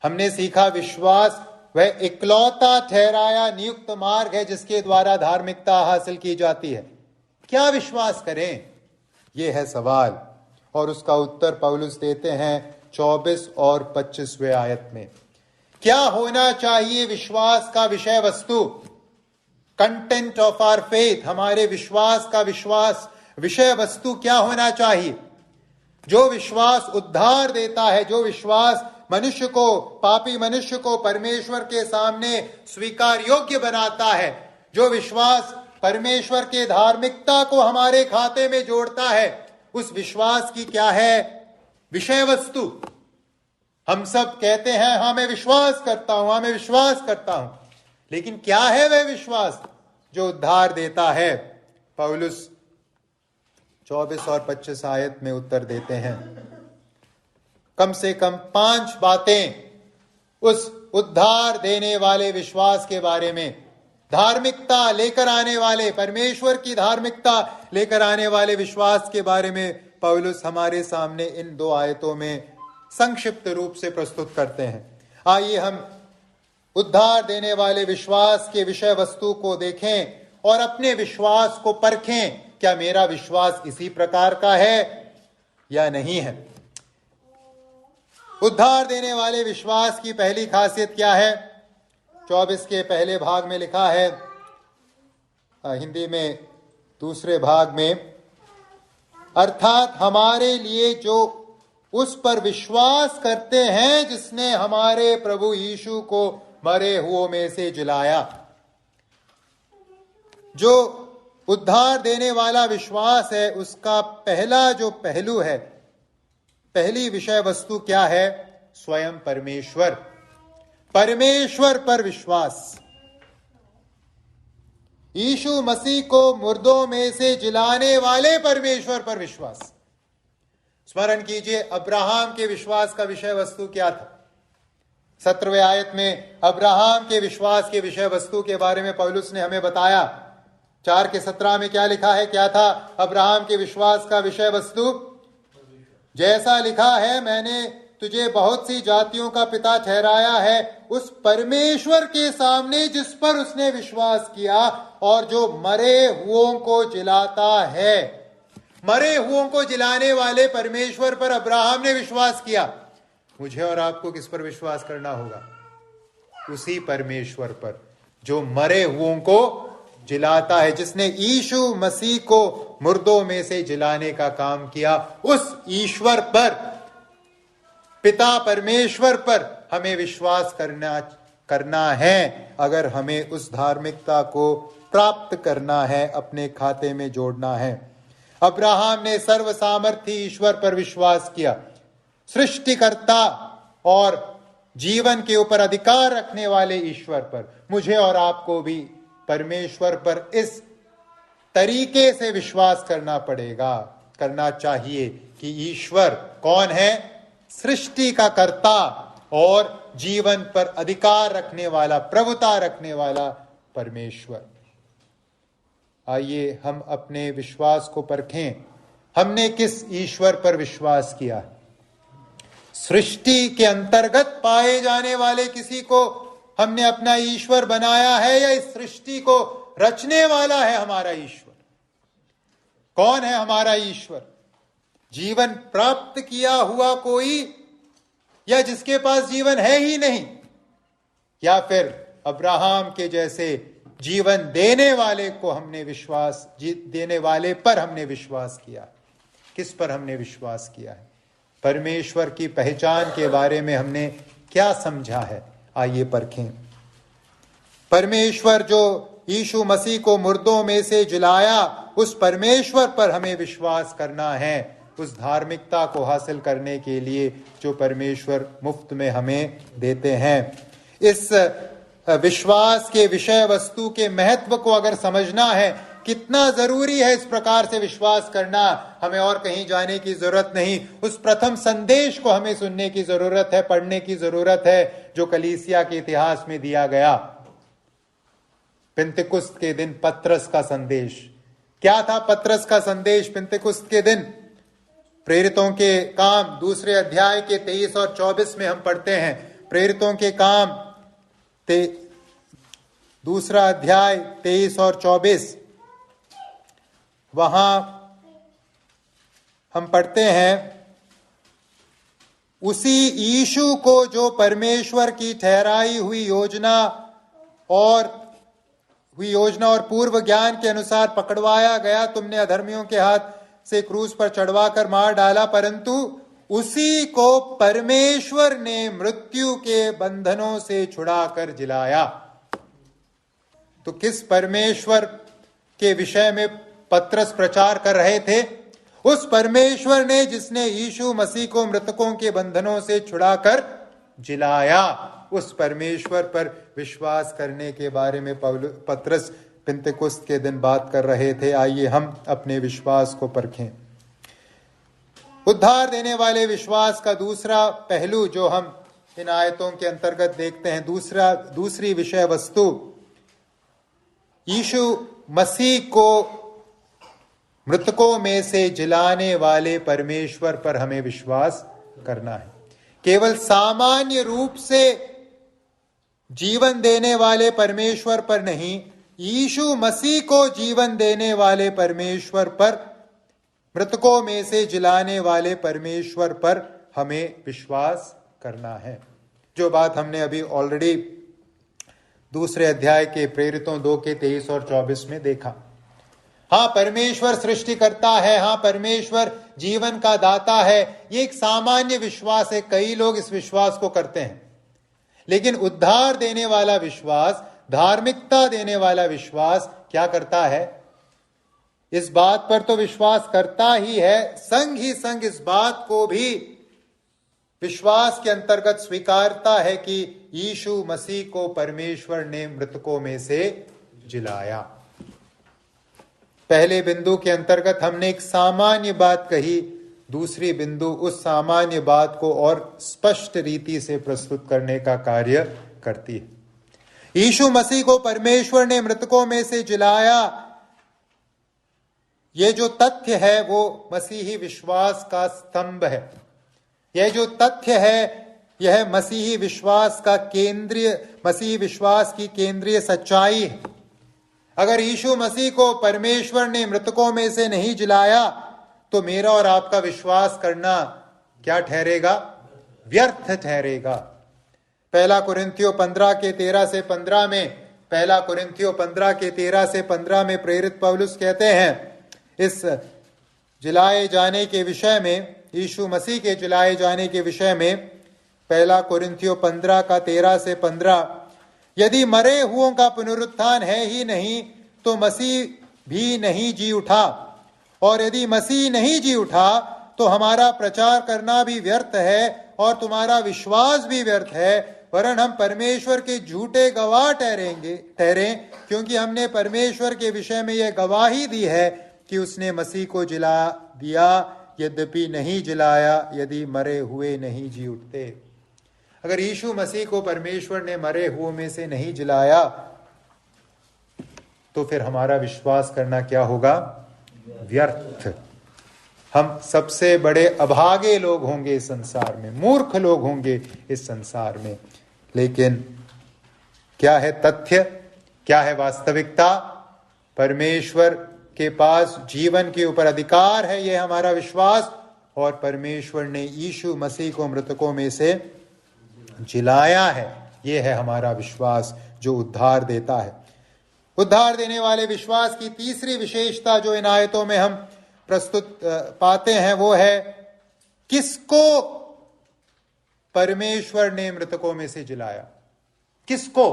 हमने सीखा विश्वास वह इकलौता ठहराया नियुक्त मार्ग है जिसके द्वारा धार्मिकता हासिल की जाती है। क्या विश्वास करें, यह है सवाल, और उसका उत्तर पौलुस देते हैं 24 और 25वें आयत में। क्या होना चाहिए विश्वास का विषय वस्तु? कंटेंट ऑफ आवर फेथ, हमारे विश्वास का विषय वस्तु क्या होना चाहिए? जो विश्वास उद्धार देता है, जो विश्वास मनुष्य को, पापी मनुष्य को परमेश्वर के सामने स्वीकार योग्य बनाता है, जो विश्वास परमेश्वर के धार्मिकता को हमारे खाते में जोड़ता है, उस विश्वास की क्या है विषय वस्तु? हम सब कहते हैं हाँ मैं विश्वास करता हूं, हाँ मैं विश्वास करता हूं, लेकिन क्या है वह विश्वास जो उद्धार देता है? पौलुस 24 और 25 आयत में उत्तर देते हैं। कम से कम 5 बातें उस उद्धार देने वाले विश्वास के बारे में, धार्मिकता लेकर आने वाले, परमेश्वर की धार्मिकता लेकर आने वाले विश्वास के बारे में पौलुस हमारे सामने इन 2 आयतों में संक्षिप्त रूप से प्रस्तुत करते हैं। आइए हम उद्धार देने वाले विश्वास के विषय वस्तु को देखें और अपने विश्वास को परखें। क्या मेरा विश्वास इसी प्रकार का है या नहीं है? उद्धार देने वाले विश्वास की पहली खासियत क्या है? 24 के पहले भाग में लिखा है, हिंदी में दूसरे भाग में, अर्थात हमारे लिए जो उस पर विश्वास करते हैं जिसने हमारे प्रभु यीशु को मरे हुओं में से जिलाया। जो उद्धार देने वाला विश्वास है उसका पहला जो पहलू है, पहली विषय वस्तु क्या है? स्वयं परमेश्वर, परमेश्वर पर विश्वास। यीशु मसीह को मुर्दों में से जिलाने वाले परमेश्वर पर विश्वास। स्मरण कीजिए अब्राहम के विश्वास का विषय वस्तु क्या था? 17वें आयत में अब्राहम के विश्वास के विषय वस्तु के बारे में पौलुस ने हमें बताया। 4 के 17 में क्या लिखा है? क्या था अब्राहम के विश्वास का विषय वस्तु? जैसा लिखा है, मैंने तुझे बहुत सी जातियों का पिता ठहराया है, उस परमेश्वर के सामने जिस पर उसने विश्वास किया और जो मरे हुओं को जिलाता है। मरे हुओं को जिलाने वाले परमेश्वर पर अब्राहम ने विश्वास किया। मुझे और आपको किस पर विश्वास करना होगा? उसी परमेश्वर पर जो मरे हुओं को जिलाता है, जिसने यीशु मसीह को मुर्दों में से जिलाने का काम किया। उस ईश्वर पर, पिता परमेश्वर पर हमें विश्वास करना है अगर हमें उस धार्मिकता को प्राप्त करना है, अपने खाते में जोड़ना है। अब्राहम ने सर्वसामर्थी ईश्वर पर विश्वास किया, सृष्टिकर्ता और जीवन के ऊपर अधिकार रखने वाले ईश्वर पर। मुझे और आपको भी परमेश्वर पर इस तरीके से विश्वास करना पड़ेगा, करना चाहिए कि ईश्वर कौन है? सृष्टि का कर्ता, और जीवन पर अधिकार रखने वाला, प्रभुता रखने वाला परमेश्वर। आइए हम अपने विश्वास को परखें। हमने किस ईश्वर पर विश्वास किया? सृष्टि के अंतर्गत पाए जाने वाले किसी को हमने अपना ईश्वर बनाया है, या इस सृष्टि को रचने वाला है हमारा ईश्वर? कौन है हमारा ईश्वर? जीवन प्राप्त किया हुआ कोई, या जिसके पास जीवन है ही नहीं, या फिर अब्राहम के जैसे जीवन देने वाले को हमने विश्वास, देने वाले पर हमने विश्वास किया? किस पर हमने विश्वास किया है? परमेश्वर की पहचान के बारे में हमने क्या समझा है? आइए परखें। परमेश्वर जो यीशु मसीह को मुर्दों में से जिलाया, उस परमेश्वर पर हमें विश्वास करना है, उस धार्मिकता को हासिल करने के लिए जो परमेश्वर मुफ्त में हमें देते हैं। इस विश्वास के विषय वस्तु के महत्व को अगर समझना है, कितना जरूरी है इस प्रकार से विश्वास करना, हमें और कहीं जाने की जरूरत नहीं। उस प्रथम संदेश को हमें सुनने की जरूरत है, पढ़ने की जरूरत है, जो कलीसिया के इतिहास में दिया गया। पिंतेकुस्त के दिन पतरस का संदेश क्या था? पतरस का संदेश पिंतेकुस्त के दिन, प्रेरितों के काम 2 अध्याय के 23 और 24 में हम पढ़ते हैं। प्रेरितों के काम 2 अध्याय 23 और 24, वहां हम पढ़ते हैं, उसी यीशु को जो परमेश्वर की ठहराई हुई योजना और पूर्व ज्ञान के अनुसार पकड़वाया गया, तुमने अधर्मियों के हाथ से क्रूस पर चढ़वाकर मार डाला, परंतु उसी को परमेश्वर ने मृत्यु के बंधनों से छुड़ाकर जिलाया। तो किस परमेश्वर के विषय में पतरस प्रचार कर रहे थे? उस परमेश्वर ने जिसने यीशु मसीह को मृतकों के बंधनों से छुड़ाकर जिलाया, उस परमेश्वर पर विश्वास करने के बारे में पतरस पिंतेकुस्त के दिन बात कर रहे थे। आइए हम अपने विश्वास को परखें। उद्धार देने वाले विश्वास का दूसरा पहलू जो हम इन आयतों के अंतर्गत देखते हैं, दूसरी विषय वस्तु, यीशु मसीह को मृतकों में से जिलाने वाले परमेश्वर पर हमें विश्वास करना है। केवल सामान्य रूप से जीवन देने वाले परमेश्वर पर नहीं, यीशु मसीह को जीवन देने वाले परमेश्वर पर, मृतकों में से जिलाने वाले परमेश्वर पर हमें विश्वास करना है। जो बात हमने अभी ऑलरेडी 2 अध्याय के प्रेरितों 2 के 23 और 24 में देखा। हाँ, परमेश्वर सृष्टि करता है, हाँ परमेश्वर जीवन का दाता है, ये एक सामान्य विश्वास है, कई लोग इस विश्वास को करते हैं। लेकिन उद्धार देने वाला विश्वास, धार्मिकता देने वाला विश्वास क्या करता है? इस बात पर तो विश्वास करता ही है, संग ही संग इस बात को भी विश्वास के अंतर्गत स्वीकारता है कि यीशु मसीह को परमेश्वर ने मृतकों में से जिलाया। पहले बिंदु के अंतर्गत हमने एक सामान्य बात कही, दूसरी बिंदु उस सामान्य बात को और स्पष्ट रीति से प्रस्तुत करने का कार्य करती है। यीशु मसीह को परमेश्वर ने मृतकों में से जिलाया, यह जो तथ्य है वो मसीही विश्वास का स्तंभ है। यह जो तथ्य है यह मसीही विश्वास की केंद्रीय सच्चाई है। अगर यीशु मसीह को परमेश्वर ने मृतकों में से नहीं जिलाया तो मेरा और आपका विश्वास करना क्या ठहरेगा? व्यर्थ ठहरेगा। 1 कुरिन्थियों 15 के 13 से 15 में, 1 कुरिन्थियों 15 के 13 से 15 में प्रेरित पौलुस कहते हैं, इस जिलाए जाने के विषय में, यीशु मसीह के जिलाए जाने के विषय में 1 कुरिन्थियों 15 का 13 से 15, यदि मरे हुओं का पुनरुत्थान है ही नहीं तो मसीह भी नहीं जी उठा, और यदि मसीह नहीं जी उठा तो हमारा प्रचार करना भी व्यर्थ है और तुम्हारा विश्वास भी व्यर्थ है, वरन हम परमेश्वर के झूठे गवाह ठहरे, क्योंकि हमने परमेश्वर के विषय में यह गवाही दी है कि उसने मसीह को जिला दिया, यद्यपि नहीं जिलाया, यदि मरे हुए नहीं जी उठते। अगर यीशु मसीह को परमेश्वर ने मरे हुओं में से नहीं जिलाया तो फिर हमारा विश्वास करना क्या होगा? व्यर्थ। हम सबसे बड़े अभागे लोग होंगे इस संसार में, मूर्ख लोग होंगे इस संसार में। लेकिन क्या है तथ्य, क्या है वास्तविकता? परमेश्वर के पास जीवन के ऊपर अधिकार है, यह हमारा विश्वास। और परमेश्वर ने यीशु मसीह को मृतकों में से जिलाया है, यह है हमारा विश्वास जो उद्धार देता है। उद्धार देने वाले विश्वास की तीसरी विशेषता जो इन आयतों में हम प्रस्तुत पाते हैं वो है किसको परमेश्वर ने मृतकों में से जिलाया। किसको?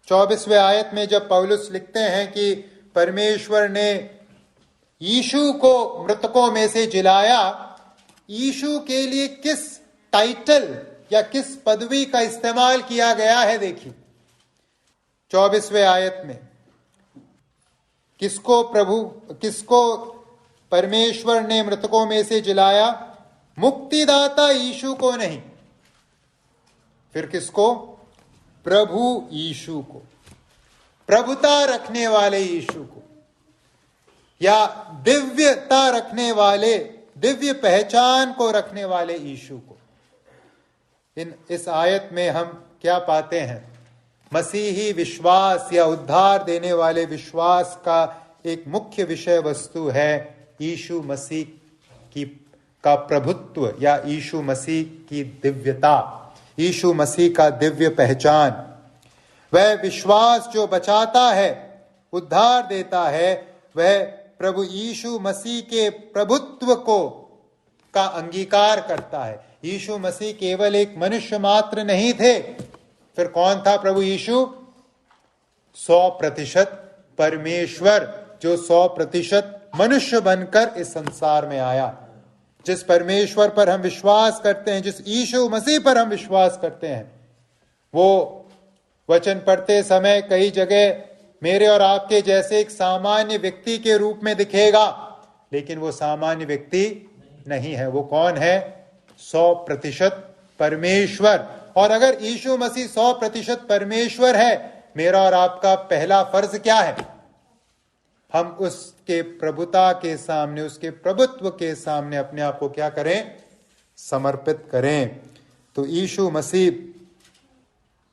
24वें आयत में जब पौलुस लिखते हैं कि परमेश्वर ने यीशु को मृतकों में से जिलाया, यीशु के लिए किस टाइटल या किस पदवी का इस्तेमाल किया गया है? देखिए 24वें आयत में किसको परमेश्वर ने मृतकों में से जिलाया? मुक्तिदाता यीशु को नहीं। फिर किसको? प्रभु यीशु को, प्रभुता रखने वाले यीशु को, या दिव्यता रखने वाले, दिव्य पहचान को रखने वाले यीशु को। इस आयत में हम क्या पाते हैं? मसीही विश्वास या उद्धार देने वाले विश्वास का एक मुख्य विषय वस्तु है यीशु मसीह का प्रभुत्व या यीशु मसीह की दिव्यता, यीशु मसीह का दिव्य पहचान। वह विश्वास जो बचाता है, उद्धार देता है, वह प्रभु यीशु मसीह के प्रभुत्व का अंगीकार करता है। यीशु मसीह केवल एक मनुष्य मात्र नहीं थे। फिर कौन था प्रभु यीशु? 100% परमेश्वर, जो 100% मनुष्य बनकर इस संसार में आया। जिस परमेश्वर पर हम विश्वास करते हैं, जिस यीशु मसीह पर हम विश्वास करते हैं, वो वचन पढ़ते समय कई जगह मेरे और आपके जैसे एक सामान्य व्यक्ति के रूप में दिखेगा, लेकिन वो सामान्य व्यक्ति नहीं है। वो कौन है? 100% परमेश्वर। और अगर यीशु मसीह 100% परमेश्वर है, मेरा और आपका पहला फर्ज क्या है? हम उसके प्रभुता के सामने, उसके प्रभुत्व के सामने अपने आप को क्या करें? समर्पित करें। तो यीशु मसीह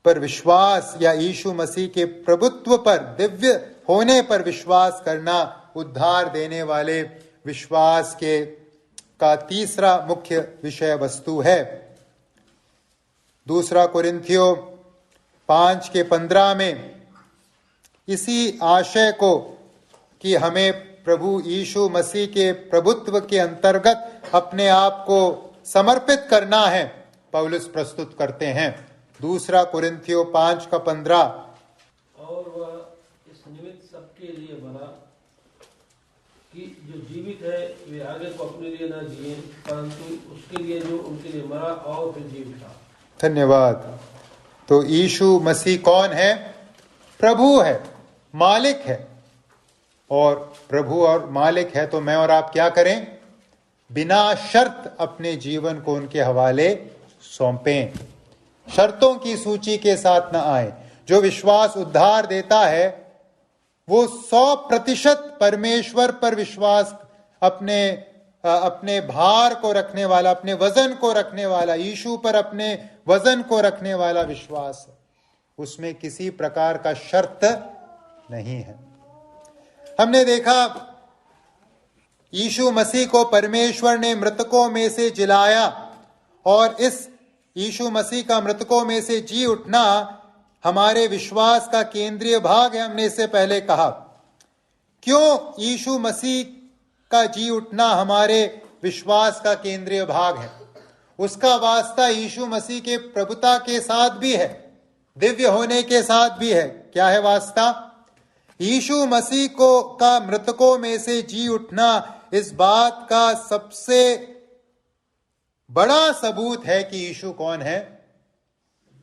पर विश्वास या यीशु मसीह के प्रभुत्व पर, दिव्य होने पर विश्वास करना उद्धार देने वाले विश्वास का तीसरा मुख्य विषय वस्तु है। 2 कुरिन्थियों 5:15 में इसी आशय को कि हमें प्रभु यीशु मसीह के प्रभुत्व के अंतर्गत अपने आप को समर्पित करना है, पौलुस प्रस्तुत करते हैं। 2 कुरिन्थियों 5:15।
और वह इस निमित्त सबके लिए मरा कि जो जीवित है वे आगे को अपने लिए न जिए, परंतु उसके लिए जो उनके लिए मरा और फिर जीवित था।
धन्यवाद। तो यीशु मसीह कौन है? प्रभु है, मालिक है। और प्रभु और मालिक है तो मैं और आप क्या करें? बिना शर्त अपने जीवन को उनके हवाले सौंपें। शर्तों की सूची के साथ न आए। जो विश्वास उद्धार देता है वो 100% परमेश्वर पर विश्वास, अपने भार को रखने वाला, अपने वजन को रखने वाला, यीशु पर अपने वजन को रखने वाला विश्वास है। उसमें किसी प्रकार का शर्त नहीं है। हमने देखा यीशु मसीह को परमेश्वर ने मृतकों में से जिलाया, और इस यीशु मसीह का मृतकों में से जी उठना हमारे विश्वास का केंद्रीय भाग है। हमने इससे पहले कहा क्यों यीशु मसीह का जी उठना हमारे विश्वास का केंद्रीय भाग है। उसका वास्ता यीशु मसीह के प्रभुता के साथ भी है, दिव्य होने के साथ भी है। क्या है वास्ता? यीशु मसीह का मृतकों में से जी उठना इस बात का सबसे बड़ा सबूत है कि यीशु कौन है?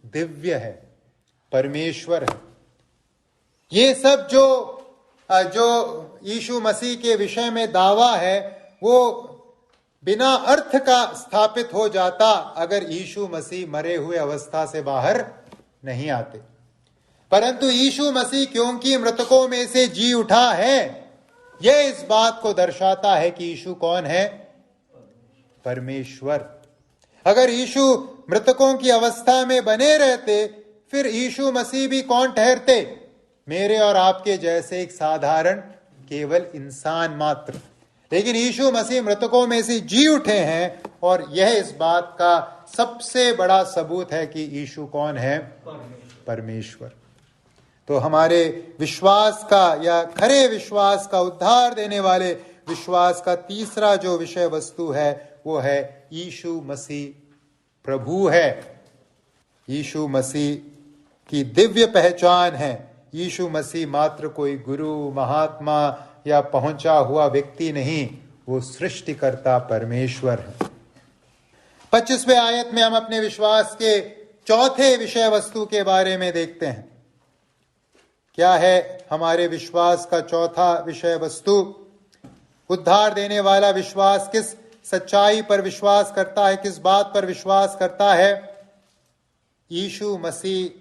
दिव्य है, परमेश्वर है। ये सब जो यीशु मसीह के विषय में दावा है वो बिना अर्थ का स्थापित हो जाता अगर यीशु मसीह मरे हुए अवस्था से बाहर नहीं आते। परंतु यीशु मसीह क्योंकि मृतकों में से जी उठा है, यह इस बात को दर्शाता है कि यीशु कौन है? परमेश्वर। अगर यीशु मृतकों की अवस्था में बने रहते, फिर यीशु मसीह भी कौन ठहरते? मेरे और आपके जैसे एक साधारण केवल इंसान मात्र। लेकिन यीशु मसीह मृतकों में से जी उठे हैं, और यह इस बात का सबसे बड़ा सबूत है कि यीशु कौन है? परमेश्वर। तो हमारे विश्वास का या खरे विश्वास का, उद्धार देने वाले विश्वास का तीसरा जो विषय वस्तु है वो है यीशु मसीह प्रभु है। यीशु मसीह की दिव्य पहचान है। यीशु मसीह मात्र कोई गुरु, महात्मा या पहुंचा हुआ व्यक्ति नहीं, वो सृष्टिकर्ता परमेश्वर है। 25वें आयत में हम अपने विश्वास के चौथे विषय वस्तु के बारे में देखते हैं। क्या है हमारे विश्वास का चौथा विषय वस्तु? उद्धार देने वाला विश्वास किस सच्चाई पर विश्वास करता है? किस बात पर विश्वास करता है? यीशु मसीह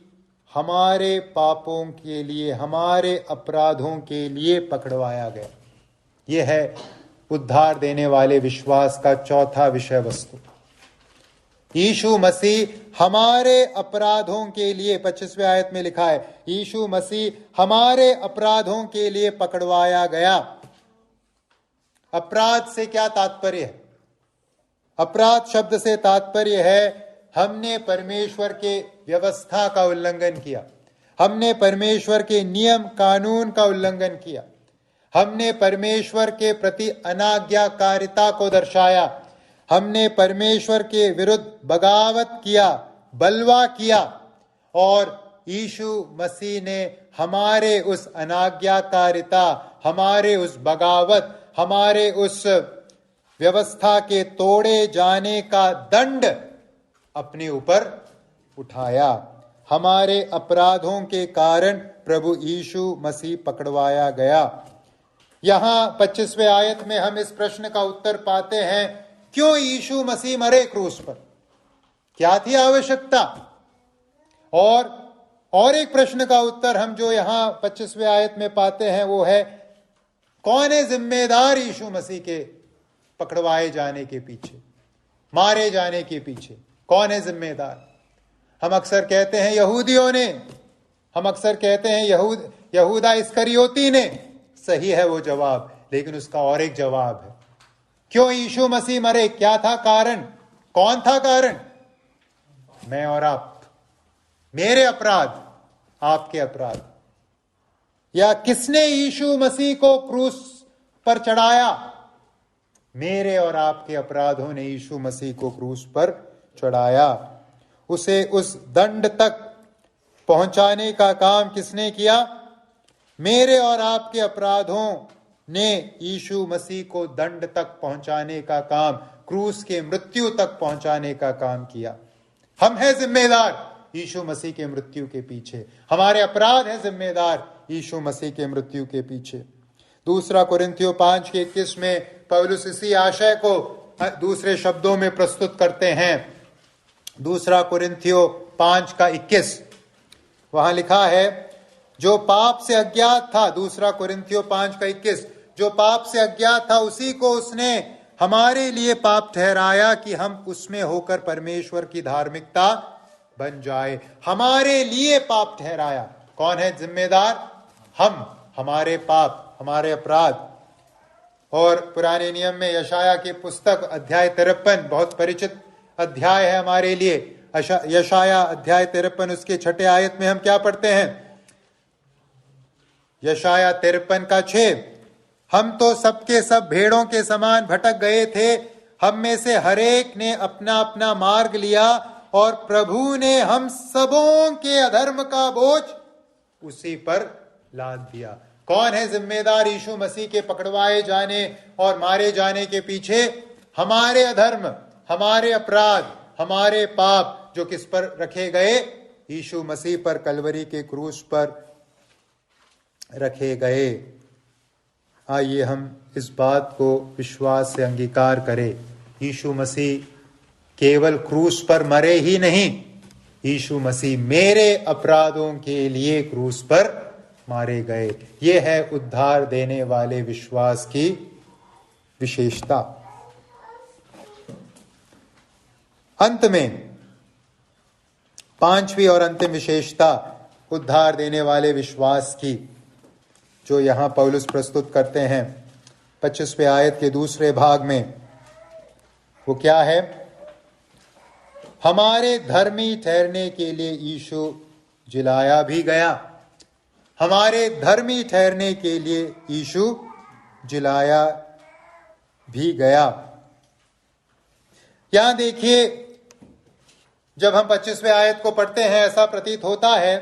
हमारे पापों के लिए, हमारे अपराधों के लिए पकड़वाया गया। यह है उद्धार देने वाले विश्वास का चौथा विषय वस्तु। यीशु मसीह हमारे अपराधों के लिए, 25वें आयत में लिखा है, यीशु मसीह हमारे अपराधों के लिए पकड़वाया गया। अपराध से क्या तात्पर्य है? अपराध शब्द से तात्पर्य है हमने परमेश्वर के व्यवस्था का उल्लंघन किया, हमने परमेश्वर के नियम कानून का उल्लंघन किया, हमने परमेश्वर के प्रति अनाज्ञाकारिता को दर्शाया, हमने परमेश्वर के विरुद्ध बगावत किया, बलवा किया, और यीशु मसीह ने हमारे उस अनाज्ञाकारिता, हमारे उस बगावत, हमारे उस व्यवस्था के तोड़े जाने का दंड अपने ऊपर उठाया। हमारे अपराधों के कारण प्रभु यीशु मसीह पकड़वाया गया। यहां 25वें आयत में हम इस प्रश्न का उत्तर पाते हैं, क्यों यीशु मसीह मरे क्रूस पर? क्या थी आवश्यकता? और एक प्रश्न का उत्तर हम जो यहां 25वें आयत में पाते हैं वो है, कौन है जिम्मेदार यीशु मसीह के पकड़वाए जाने के पीछे, मारे जाने के पीछे? कौन है जिम्मेदार? हम अक्सर कहते हैं यहूदियों ने, हम अक्सर कहते हैं यहूदा इस्करियोती ने। सही है वो जवाब, लेकिन उसका और एक जवाब है। क्यों यीशु मसीह मरे? क्या था कारण? कौन था कारण? मैं और आप, मेरे अपराध, आपके अपराध। या किसने यीशु मसीह को क्रूस पर चढ़ाया? मेरे और आपके अपराधों ने यीशु मसीह को क्रूस पर चढ़ाया। उसे उस दंड तक पहुंचाने का काम किसने किया? मेरे और आपके अपराधों ने यीशु मसीह को दंड तक पहुंचाने का काम, क्रूस के मृत्यु तक पहुंचाने का काम किया। हम हैं जिम्मेदार यीशु मसीह के मृत्यु के पीछे, हमारे अपराध हैं जिम्मेदार यीशु मसीह के मृत्यु के पीछे। दूसरा कुरिन्थियों 5:21 में पौलुस इसी आशय को दूसरे शब्दों में प्रस्तुत करते हैं। दूसरा कुरिन्थियों 5:21 वहां लिखा है, जो पाप से अज्ञात था, दूसरा कुरिन्थियों 5:21, जो पाप से अज्ञात था उसी को उसने हमारे लिए पाप ठहराया कि हम उसमें होकर परमेश्वर की धार्मिकता बन जाए। हमारे लिए पाप ठहराया। कौन है जिम्मेदार? हम, हमारे पाप, हमारे अपराध। और पुराने नियम में यशाया की पुस्तक अध्याय 53 बहुत परिचित अध्याय है हमारे लिए। यशाया अध्याय 53 उसके 6 आयत में हम क्या पढ़ते हैं? यशाया 53:6, हम तो सबके सब भेड़ों के समान भटक गए थे, हम में से हरेक ने अपना अपना मार्ग लिया, और प्रभु ने हम सबों के अधर्म का बोझ उसी पर लाद दिया। कौन है जिम्मेदार यीशु मसीह के पकड़वाए जाने और मारे जाने के पीछे? हमारे अधर्म, हमारे अपराध, हमारे पाप जो किस पर रखे गए? यीशु मसीह पर, कलवरी के क्रूस पर रखे गए। आइए हम इस बात को विश्वास से अंगीकार करें यीशु मसीह केवल क्रूस पर मरे ही नहीं, यीशु मसीह मेरे अपराधों के लिए क्रूस पर मारे गए। ये है उद्धार देने वाले विश्वास की विशेषता। अंत में पांचवी और अंतिम विशेषता उद्धार देने वाले विश्वास की, जो यहां पौलुस प्रस्तुत करते हैं 25वें आयत के दूसरे भाग में, वो क्या है? हमारे धर्मी ठहरने के लिए यीशु जिलाया भी गया। हमारे धर्मी ठहरने के लिए यीशु जिलाया भी गया। यहां देखिए, जब हम 25वें आयत को पढ़ते हैं, ऐसा प्रतीत होता है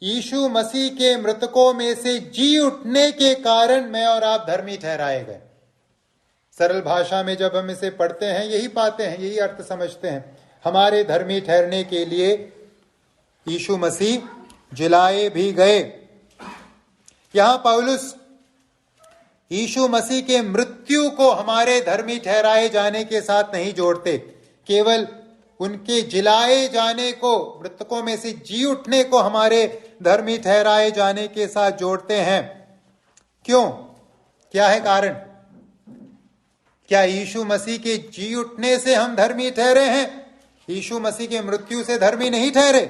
यीशु मसीह के मृतकों में से जी उठने के कारण मैं और आप धर्मी ठहराए गए। सरल भाषा में जब हम इसे पढ़ते हैं यही पाते हैं, यही अर्थ समझते हैं। हमारे धर्मी ठहरने के लिए यीशु मसीह जिलाए भी गए। यहां पौलुस यीशु मसीह के मृत्यु को हमारे धर्मी ठहराए जाने के साथ नहीं जोड़ते, केवल उनके जिलाए जाने को, मृतकों में से जी उठने को हमारे धर्मी ठहराए जाने के साथ जोड़ते हैं। क्यों? क्या है कारण? क्या यीशु मसीह के जी उठने से हम धर्मी ठहरे हैं? यीशु मसीह के मृत्यु से धर्मी नहीं ठहरे।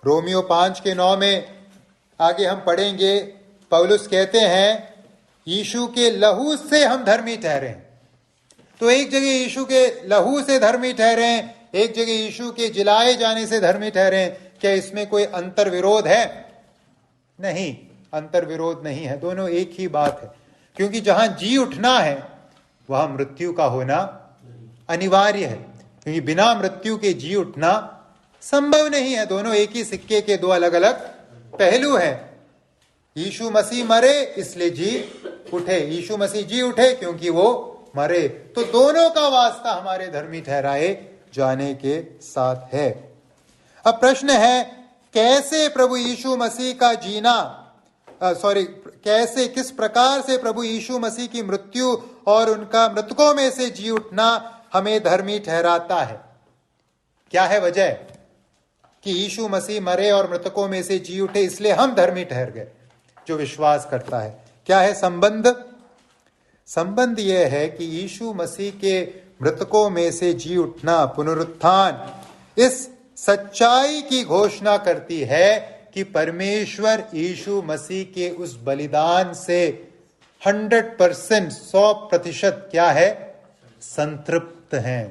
रोमियो 5:9 में आगे हम पढ़ेंगे, पौलुस कहते हैं यीशु के लहू से हम धर्मी ठहरे हैं। तो एक जगह यीशु के लहू से धर्मी ठहरे हैं, एक जगह यीशु के जिलाए जाने से धर्मी ठहरे हैं। क्या इसमें कोई अंतर विरोध है? नहीं, अंतर विरोध नहीं है, दोनों एक ही बात है। क्योंकि जहां जी उठना है वहां मृत्यु का होना अनिवार्य है, क्योंकि बिना मृत्यु के जी उठना संभव नहीं है। दोनों एक ही सिक्के के दो अलग अलग पहलू हैं। यीशु मसीह मरे इसलिए जी उठे, यीशु मसीह जी उठे क्योंकि वो मरे। तो दोनों का वास्ता हमारे धर्मी ठहराए जाने के साथ है। अब प्रश्न है, कैसे प्रभु यीशु मसीह का जीना, कैसे, किस प्रकार से प्रभु यीशु मसीह की मृत्यु और उनका मृतकों में से जी उठना हमें धर्मी ठहराता है? क्या है वजह कि यीशु मसीह मरे और मृतकों में से जी उठे इसलिए हम धर्मी ठहर गए जो विश्वास करता है? क्या है संबंध? संबंध यह है कि यीशु मसीह के मृतकों में से जी उठना, पुनरुत्थान, इस सच्चाई की घोषणा करती है कि परमेश्वर यीशु मसीह के उस बलिदान से 100%, 100% क्या है? संतृप्त हैं।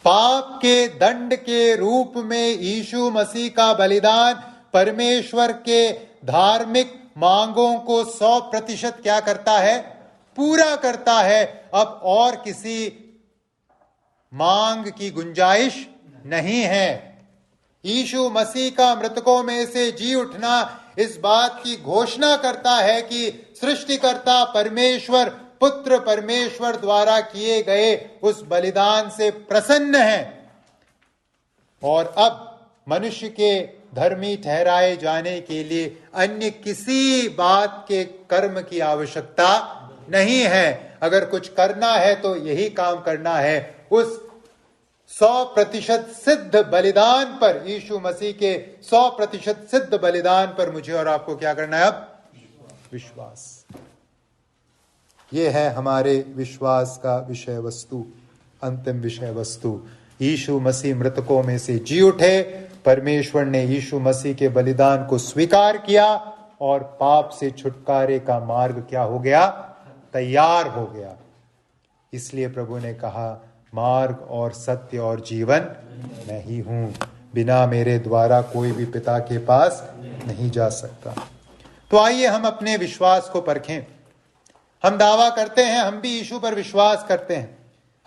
पाप के दंड के रूप में यीशु मसीह का बलिदान परमेश्वर के धार्मिक मांगों को 100% क्या करता है? पूरा करता है। अब और किसी मांग की गुंजाइश नहीं है। यीशु मसीह का मृतकों में से जी उठना इस बात की घोषणा करता है कि सृष्टिकर्ता परमेश्वर, पुत्र परमेश्वर द्वारा किए गए उस बलिदान से प्रसन्न है और अब मनुष्य के धर्मी ठहराए जाने के लिए अन्य किसी बात के कर्म की आवश्यकता नहीं है। अगर कुछ करना है तो यही काम करना है, उस 100% सिद्ध बलिदान पर, यीशु मसीह के 100% सिद्ध बलिदान पर मुझे और आपको क्या करना है? अब विश्वास। ये है हमारे विश्वास का विषय वस्तु, अंतिम विषय वस्तु। यीशु मसीह मृतकों में से जी उठे, परमेश्वर ने यीशु मसीह के बलिदान को स्वीकार किया और पाप से छुटकारे का मार्ग क्या हो गया? तैयार हो गया। इसलिए प्रभु ने कहा, मार्ग और सत्य और जीवन मैं ही हूं, बिना मेरे द्वारा कोई भी पिता के पास नहीं जा सकता। तो आइए हम अपने विश्वास को परखें। हम दावा करते हैं, हम भी यीशु पर विश्वास करते हैं,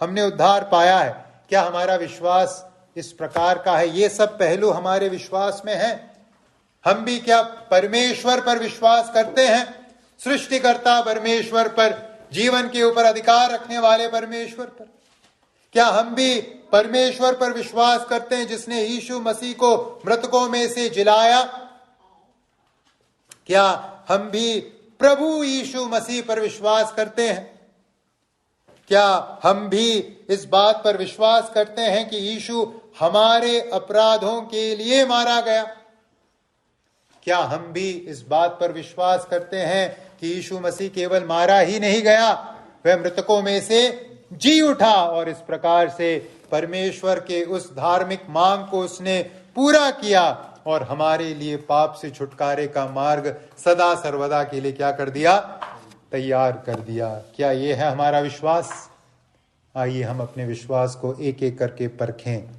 हमने उद्धार पाया है। क्या हमारा विश्वास इस प्रकार का है? ये सब पहलू हमारे विश्वास में है। हम भी क्या परमेश्वर पर विश्वास करते हैं? सृष्टिकर्ता परमेश्वर पर, जीवन के ऊपर अधिकार रखने वाले परमेश्वर पर। क्या हम भी परमेश्वर पर विश्वास करते हैं जिसने यीशु मसीह को मृतकों में से जिलाया? क्या हम भी प्रभु यीशु मसीह पर विश्वास करते हैं? क्या हम भी इस बात पर विश्वास करते हैं कि यीशु हमारे अपराधों के लिए मारा गया? क्या हम भी इस बात पर विश्वास करते हैं कि यीशु मसीह केवल मारा ही नहीं गया, वह मृतकों में से जी उठा और इस प्रकार से परमेश्वर के उस धार्मिक मांग को उसने पूरा किया और हमारे लिए पाप से छुटकारे का मार्ग सदा सर्वदा के लिए क्या कर दिया? तैयार कर दिया। क्या ये है हमारा विश्वास? आइए हम अपने विश्वास को एक एक करके परखें।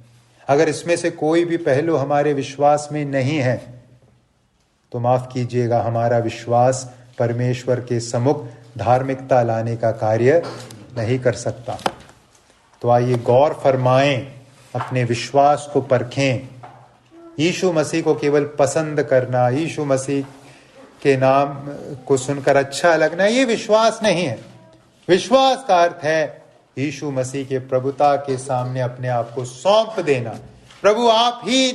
अगर इसमें से कोई भी पहलू हमारे विश्वास में नहीं है तो माफ कीजिएगा, हमारा विश्वास परमेश्वर के सम्मुख धार्मिकता लाने का कार्य नहीं कर सकता। तो आइए गौर फरमाएं, अपने विश्वास को परखें। यीशु मसीह को केवल पसंद करना, यीशु मसीह के नाम को सुनकर अच्छा लगना, ये विश्वास नहीं है। विश्वास का अर्थ है यीशु मसीह के प्रभुता के सामने अपने आप को सौंप देना। प्रभु, आप ही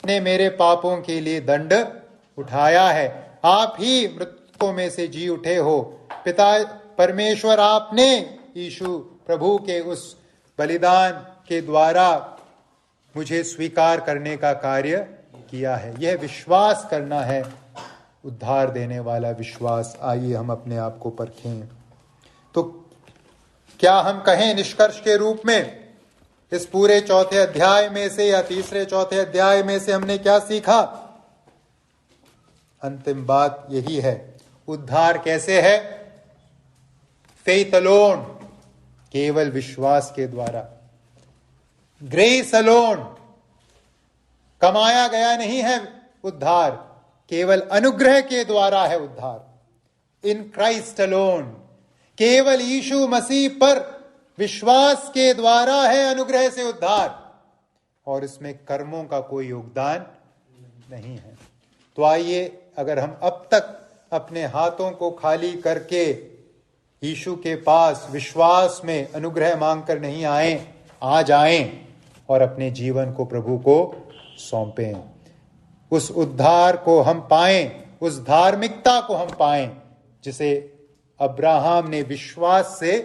ने मेरे पापों के लिए दंड उठाया है, आप ही मृतकों में से जी उठे हो। पिता परमेश्वर, आपने यीशु प्रभु के उस बलिदान के द्वारा मुझे स्वीकार करने का कार्य किया है। यह विश्वास करना है, उद्धार देने वाला विश्वास। आइए हम अपने आप को परखें। तो क्या हम कहें निष्कर्ष के रूप में इस पूरे चौथे अध्याय में से या तीसरे चौथे अध्याय में से हमने क्या सीखा? अंतिम बात यही है, उद्धार कैसे है? फेथ अलोन, केवल विश्वास के द्वारा। ग्रेस अलोन, कमाया गया नहीं है उद्धार, केवल अनुग्रह के द्वारा है उद्धार। इन क्राइस्ट अलोन, केवल यीशु मसीह पर विश्वास के द्वारा है अनुग्रह से उद्धार, और इसमें कर्मों का कोई योगदान नहीं है। तो आइए, अगर हम अब तक अपने हाथों को खाली करके यीशु के पास विश्वास में अनुग्रह मांगकर नहीं आए, आ जाएं और अपने जीवन को प्रभु को सौंपें। उस उद्धार को हम पाएं, उस धार्मिकता को हम पाएं जिसे अब्राहम ने विश्वास से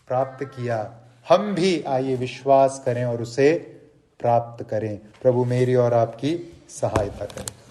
प्राप्त किया। हम भी आइए विश्वास करें और उसे प्राप्त करें। प्रभु मेरी और आपकी सहायता करें।